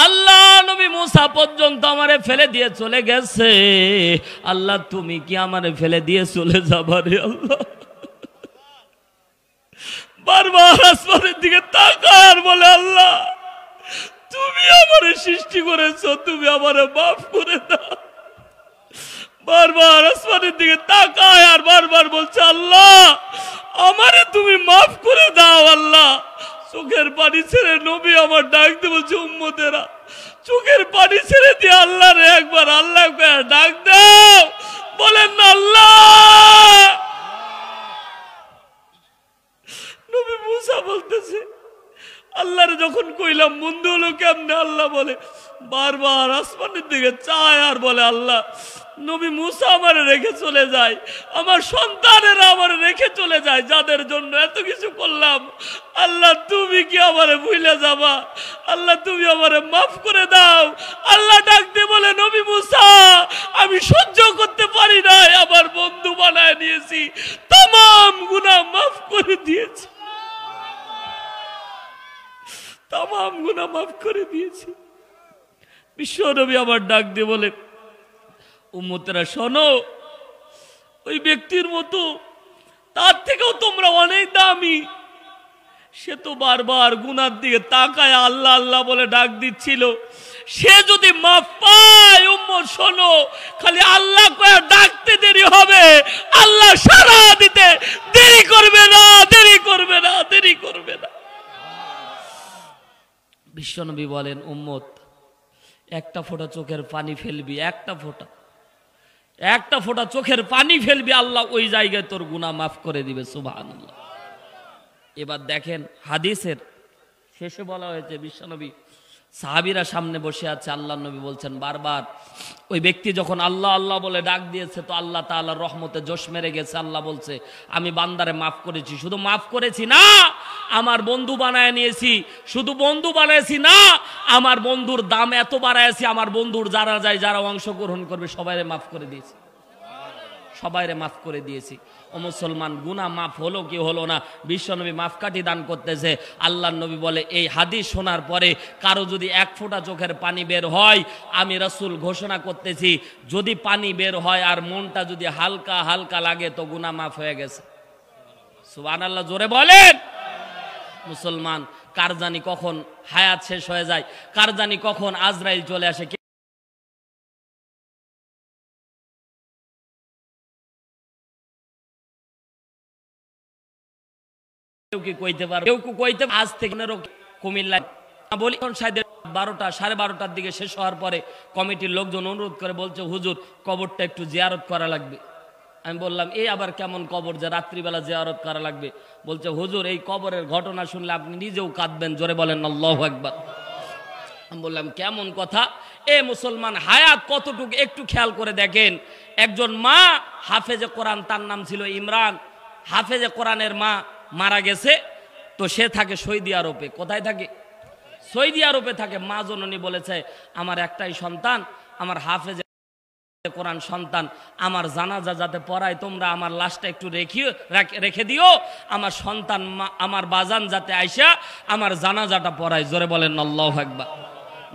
আল্লাহ নবী মুসা পর্যন্ত আমারে ফেলে দিয়ে চলে গেছে, আল্লাহ তুমি কি আমারে ফেলে দিয়ে চলে যাবা রে আল্লাহ? বারবার আসমানের দিকে তাকায় আর বলে, আল্লাহ তুমি আমারে সৃষ্টি করেছো, তুমি আমারে মাফ করে দাও। বারবার আসমানের দিকে তাকায় আর বারবার বলছে, আল্লাহ আমারে তুমি মাফ করে দাও। আল্লাহ চোখের পানি ছেড়ে নবী আমার ডাক দিয়ে বলছে, উম্মতেরা চোখের পানি ছেড়ে দিয়ে আল্লাহ রে একবার আল্লাহ ডাক দাও, বলেন না আল্লাহ। নবী মুসা বলতেছে, আল্লাহরে যখন কইলাম বন্ধু হলো কেমনে, আল্লাহ বলে বারবার আসমানের দিকে চায় আর বলে, আল্লাহ নবী মুসা আমারে রেখে চলে যায়, আমার সন্তানেরা আমারে রেখে চলে যায়, যাদের জন্য এত কিছু করলাম, আল্লাহ তুমি কি আমারে ভুলে যাবা? আল্লাহ তুমি আমারে মাফ করে দাও। আল্লাহ ডাক দিয়ে বলে, নবী মুসা আমি সহ্য করতে পারি না, আমার বন্ধু বানায় নিয়েছি, तमाम গুনাহ মাফ করে দিয়েছি, तमाम গুনাহ মাফ করে দিয়েছি। বিশ্ব নবী আবার ডাক দিয়ে বলে, উম্মতেরা শোনো, ওই ব্যক্তির মতো তার থেকেও তোমরা অনেক দামি, সে তো বারবার গুনার দিকে তাকায় আল্লাহ আল্লাহ বলে ডাক দিচ্ছিল, সে যদি মাফ পায়, উম্মত শোনো, খালি আল্লাহ কয়ে ডাকতে দেরি হবে, আল্লাহ সাড়া দিতে দেরি করবে না, দেরি করবে না, দেরি করবে না। বিশ্বনবী বলেন, উম্মত একটা ফোঁটা চোখের পানি ফেলবি, একটা ফোঁটা চোখের পানি ফেলবি, আল্লাহ ওই জায়গায় তোর গুনাহ মাফ করে দিবে। সুবহানাল্লাহ। এবার দেখেন হাদিসের শেষে বলা হয়েছে, বিশ্বনবী সাহাবীরা সামনে বসে আছে, আল্লাহ নবী বলছেন বারবার, ওই ব্যক্তি যখন আল্লাহ আল্লাহ বলে ডাক দিয়েছে, তো আল্লাহ তাআলার রহমতে জোশ মেরে গেছে। আল্লাহ বলছে, আমি বান্দারে মাফ করেছি, শুধু মাফ করেছি না, আমার বন্ধু বানায় নিয়েছি, শুধু বন্ধু বানাইছি না, আমার বন্ধুর দাম এত বাড়াইছি, আমার বন্ধুর যারা যায়, যারা অংশগ্রহণ করবে সবাইরে মাফ করে দিয়েছি, সবাইরে মাফ করে দিয়েছি। ও মুসলমান, গুনাহ মাফ হলো কি হলো না, বিশ্বনবী মাফকাঠি দান করতেছে। আল্লাহর নবী বলে, এই হাদিস শোনার পরে কারো যদি এক ফোঁটা চোখের পানি বের হয়, আমি রাসূল ঘোষণা করতেছি, যদি পানি বের হয় আর মনটা যদি হালকা হালকা লাগে, তো গুনাহ মাফ হয়ে গেছে। সুবহানাল্লাহ, জোরে বলেন। মুসলমান, কার জানি কখন হায়াত শেষ হয়ে যায়, কার জানি কখন আজরাইল চলে আসে, কেউ কি কইতে পারবে, কেউ কইতে আজ থেকে কুমিল্লা বলি 12টা 12:30টার দিকে শেষ হওয়ার পরে কমিটির লোকজন অনুরোধ করে বলছে, হুজুর কবরটা একটু জিয়ারত করা লাগবে। আমি বললাম, এই আবার কেমন কবর যে রাত্রিবেলা জিয়ারত করা লাগবে? বলছে, হুজুর এই কবরের ঘটনা শুনলে আপনি নিজেও কাঁদবেন, জোরে বলেন আল্লাহু আকবার। আমি বললাম, কেমন কথা? এ মুসলমান, হায়াত কতটুকু একটু খেয়াল করে দেখেন। একজন মা হাফেজে কোরআন, তার নাম ছিল ইমরান, হাফেজে কোরআনের মা মারা গেছে, তো সে থাকে সৌদি আরবে। কোথায় থাকে? সৌদি আরবে থাকে। মা জননী বলেছে, আমার একটাই সন্তান, আমার হাফেজে কোরআন সন্তান আমার জানাজা যাতে পড়ায় তোমরা আমার লাশটা একটু রেখে দিও, আমার সন্তান আমার বাজান যাতে আইসা আমার জানাজাটা পড়ায়। জোরে বলেন আল্লাহু আকবার।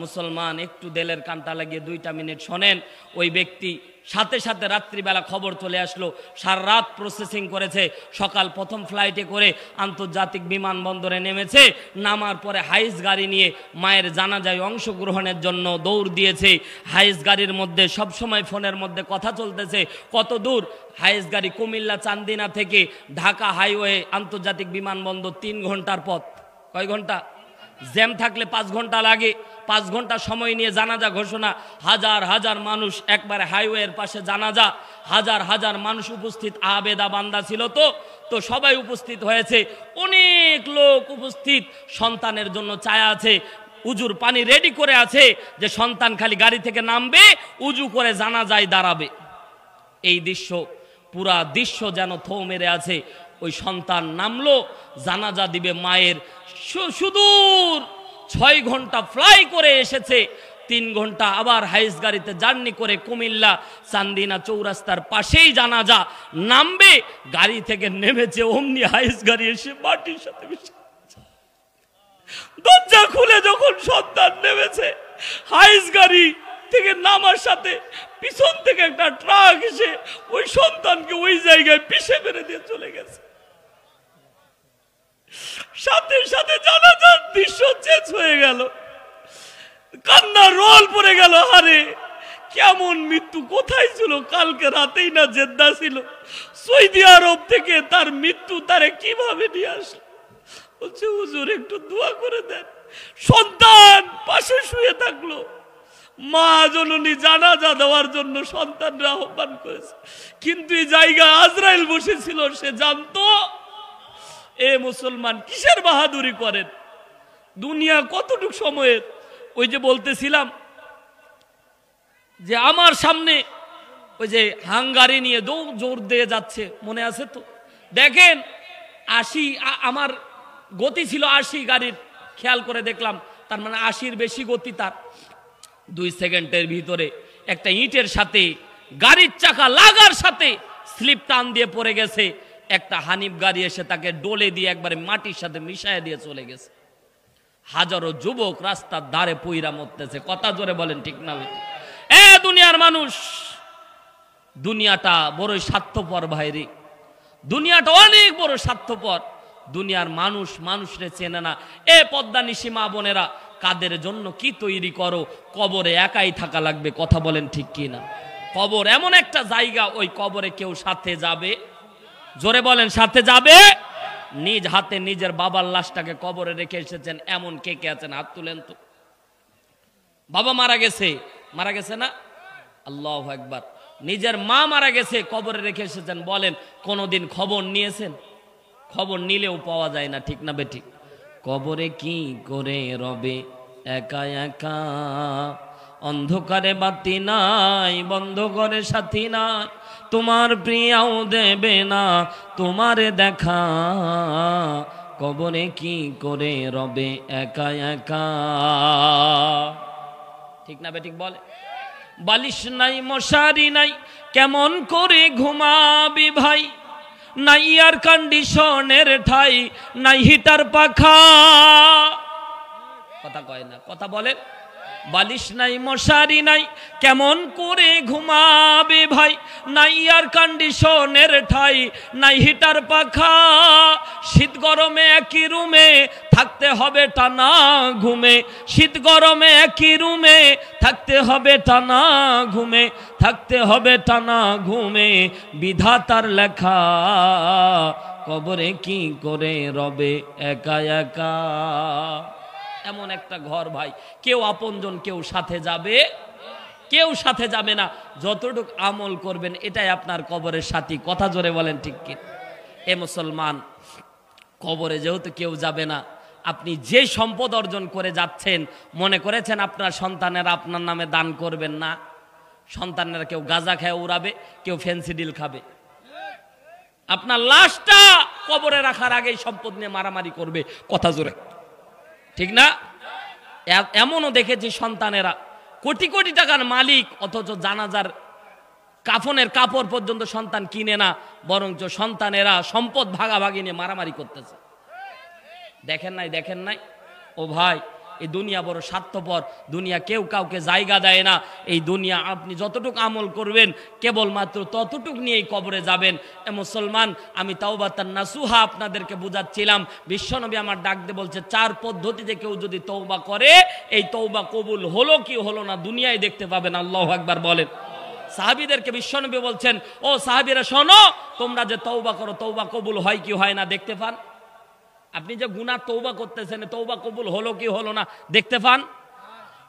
মুসলমান একটু দেলের কানটা লাগিয়ে 2টা মিনিট শোনেন। ওই ব্যক্তি সাথে সাথে রাত্রিবেলা খবর চলে আসলো, সারা রাত প্রসেসিং করেছে, সকাল প্রথম ফ্লাইটে করে আন্তর্জাতিক বিমানবন্দরে নেমেছে, নামার পরে হাইস গাড়ি নিয়ে মায়ের জানাজায় অংশগ্রহণের জন্য দৌড় দিয়েছে। হাইস গাড়ির মধ্যে সবসময় ফোনের মধ্যে কথা চলতেছে, কত দূর হাইস গাড়ি, কুমিল্লা চান্দিনা থেকে ঢাকা হাইওয়ে আন্তর্জাতিক বিমানবন্দর 3 ঘন্টার পথ। কয় ঘন্টা? জ্যাম থাকলে 5 ঘন্টা লাগে। 5 ঘন্টা সময় নিয়ে জানাজা ঘোষণা, হাজার হাজার মানুষ একবারে হাইওয়ের পাশে জানাজা, হাজার হাজার মানুষ উপস্থিত, আবেদা বান্দা ছিল তো সবাই উপস্থিত হয়েছে, অনেক লোক উপস্থিত, সন্তানের জন্য চায়া আছে, উজুর পানি রেডি করে আছে যে সন্তান খালি গাড়ি থেকে নামবে, উজু করে জানাজায় দাঁড়াবে। এই দৃশ্য, পুরা দৃশ্য যেন থো মেরে আছে। ওই সন্তান নামলো, জানাজা দিবে মায়ের, সুদূর 6 ঘন্টা ফ্লাই করে এসেছে, 3 ঘন্টা আবার হাইস গাড়িতে জার্নি করে কুমিল্লা চান্দিনা চৌরাস্তার পাশেই জানাজা, নামবে, গাড়ি থেকে নেমেছে, অমনি হাইস গাড়ি এসে মাটির সাথে মিশে। দরজা খুলে যখন সন্তান নেমেছে, হাইস গাড়ি থেকে নামার সাথে পিছন থেকে একটা ট্রাক এসে ওই সন্তানকে ওই জায়গায় পিষে মেরে দিয়ে চলে গেছে। সাথে সাথে জানাজার দৃশ্য চেঞ্জ হয়ে গেল, কান্না রোল পড়ে গেল। আরে কেমন মৃত্যু, কোথায় ছিল? কালকে রাতেই না জেদ্দা ছিল, সৌদি আরব থেকে তার মৃত্যু, তারে কিভাবে নিয়ে আসলো? বলছে হুজুর একটু দোয়া করে দেন। সন্তান পাশে শুয়ে থাকলো, মা জননী জানাজা দেওয়ার জন্য সন্তানরা আহ্বান করেছে, কিন্তু এই জায়গায় আজরাইল বসেছিল, সে জানতো। এ মুসলমান কিসের বাহাদুরি করেন? দুনিয়া কতটুক সময়ের। ওই যে বলতেছিলাম যে আমার সামনে ওই যে হাঙ্গারি নিয়ে জোর দিয়ে যাচ্ছে, মনে আছে তো? দেখেন 80, আমার গতি ছিল 80 গাড়ির, খেয়াল করে দেখলাম তার মানে 80-র বেশি গতি তার। 2 সেকেন্ডের ভিতরে একটা ইটের সাথে গাড়ির চাকা লাগার সাথে স্লিপ টান দিয়ে পড়ে গেছে। একটা হানিফ গাড়ি এসে তাকে ডোলে দিয়ে একবারে মাটির সাথে মিশাইয়া দিয়ে চলে গেছে। হাজারো যুবক রাস্তার ধারে পইরা মরতেছে। কথা জোরে বলেন ঠিক না? এ দুনিয়ার মানুষ, দুনিয়াটা বড় স্বার্থপর ভাইরে, দুনিয়াটা অনেক বড় স্বার্থপর। দুনিয়ার মানুষ মানুষরে চেনে না। এ পদ্মা নিশি মা বোনেরা, কাদের জন্য কি তৈরি করো? কবরে একাই থাকা লাগবে। কথা বলেন ঠিক কি না? কবর এমন একটা জায়গা, ওই কবরে কেউ সাথে যাবে? জোরে বলেন, সাথে যাবে? নিজ হাতে নিজের বাবার লাশটাকে কবরে রেখে এসেছেন এমন কে কে আছেন? হাত তুলেন তো। বাবা মারা গেছে, মারা গেছে না? আল্লাহু আকবার। নিজের মা মারা গেছে, কবরে রেখে এসেছেন। বলেন কোনোদিন খবর নিয়েছেন? খবর নিলেও পাওয়া যায় না, ঠিক না বেঠিক? কবরে কি করে রবে একা একা, অন্ধকারে বাতি নাই, বন্ধ করে সাথী নাই, তোমার প্রিয়াও দেবে না তোমারে দেখা, কবরে কি করে রবে একা একা। ঠিক না বেঠিক? বলে বালিশ নাই, মশারি নাই, কেমন করে ঘুমাবি ভাই, নাই এয়ার কন্ডিশনের ঠাই, নাই হিটার পাখা। কথা কয় না, কথা বলেন। বালিশ নাই, মশারি নাই, কেমন করে ঘুমাবে ভাই, নাই এয়ার কন্ডিশনের ঠাই, নাই হিটার পাখা, শীত গরমে একই রুমে থাকতে হবে টানা ঘুমে, শীত গরমে একই রুমে থাকতে হবে টানা ঘুমে, থাকতে হবে টানা ঘুমে, বিধাতার লেখা, কবরে কি করে রবে একা একা। এমন একটা ঘর ভাই, কেউ আপনজন কেউ সাথে যাবে, কেউ সাথে যাবে না। যতটুক আমল করবেন এটাই আপনার কবরের সাথী। কথা জোরে বলেন ঠিক কি? এ মুসলমান, কবরে যেহেতু কেউ যাবে না, আপনি যে সম্পদ অর্জন করে যাচ্ছেন, মনে করেছেন আপনার সন্তানেরা আপনার নামে দান করবেন না? সন্তানেরা কেউ গাঁজা খেয়ে উড়াবে, কেউ ফেন্সিডিল খাবে। আপনার লাশটা কবরে রাখার আগেই সম্পদ নিয়ে মারামারি করবে। কথা জোরে, ঠিক না? এমনও দেখেছি সন্তানেরা কোটি কোটি টাকার মালিক, অথচ জানাজার কাফনের কাপড় পর্যন্ত সন্তান কিনে না, বরঞ্চ সন্তানেরা সম্পদ ভাগাভাগি নিয়ে মারামারি করতেছে। দেখেন নাই? ও ভাই, এই দুনিয়া বড় স্বার্থপর দুনিয়া, কেউ কাউকে জায়গা দেয় না। এই দুনিয়া আপনি যতটুকু আমল করবেন কেবলমাত্র ততটুক নিয়েই কবরে যাবেন। এ মুসলমান, আমি তাওবাতান নাসুহা আপনাদেরকে বুঝাচ্ছিলাম। বিশ্বনবী আমার ডাক দিয়ে বলছে 4 পদ্ধতিতে কেউ যদি তওবা করে, এই তওবা কবুল হলো কি হলো না দুনিয়ায় দেখতে পাবেন। আল্লাহু আকবার বলেন। সাহাবীদেরকে বিশ্বনবী বলছেন, ও সাহাবীরা শোনো, তোমরা যে তওবা করো তওবা কবুল হয় কি হয় না দেখতে পান? আপনি যে গুনাহ তওবা করতেছেন, তওবা কবুল হলো কি হলো না দেখতে পান?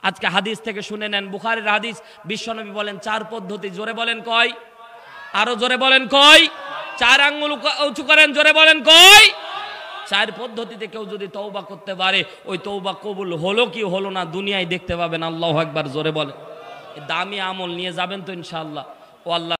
আজকে হাদিস থেকে শুনে নেন, বুখারীর হাদিস। বিশ্বনবী বলেন 4 পদ্ধতি। জোরে বলেন কয়? আরো জোরে বলেন কয়? 4 আঙ্গুল উঁচু করেন, জোরে বলেন কয়? 4 পদ্ধতিতে কেউ যদি তওবা করতে পারে, ওই তওবা কবুল হলো কি হলো না দুনিয়ায় দেখতে পাবেন। আল্লাহু আকবার, জোরে বলেন। দামি আমল নিয়ে যাবেন তো ইনশাআল্লাহ। ও আল্লাহ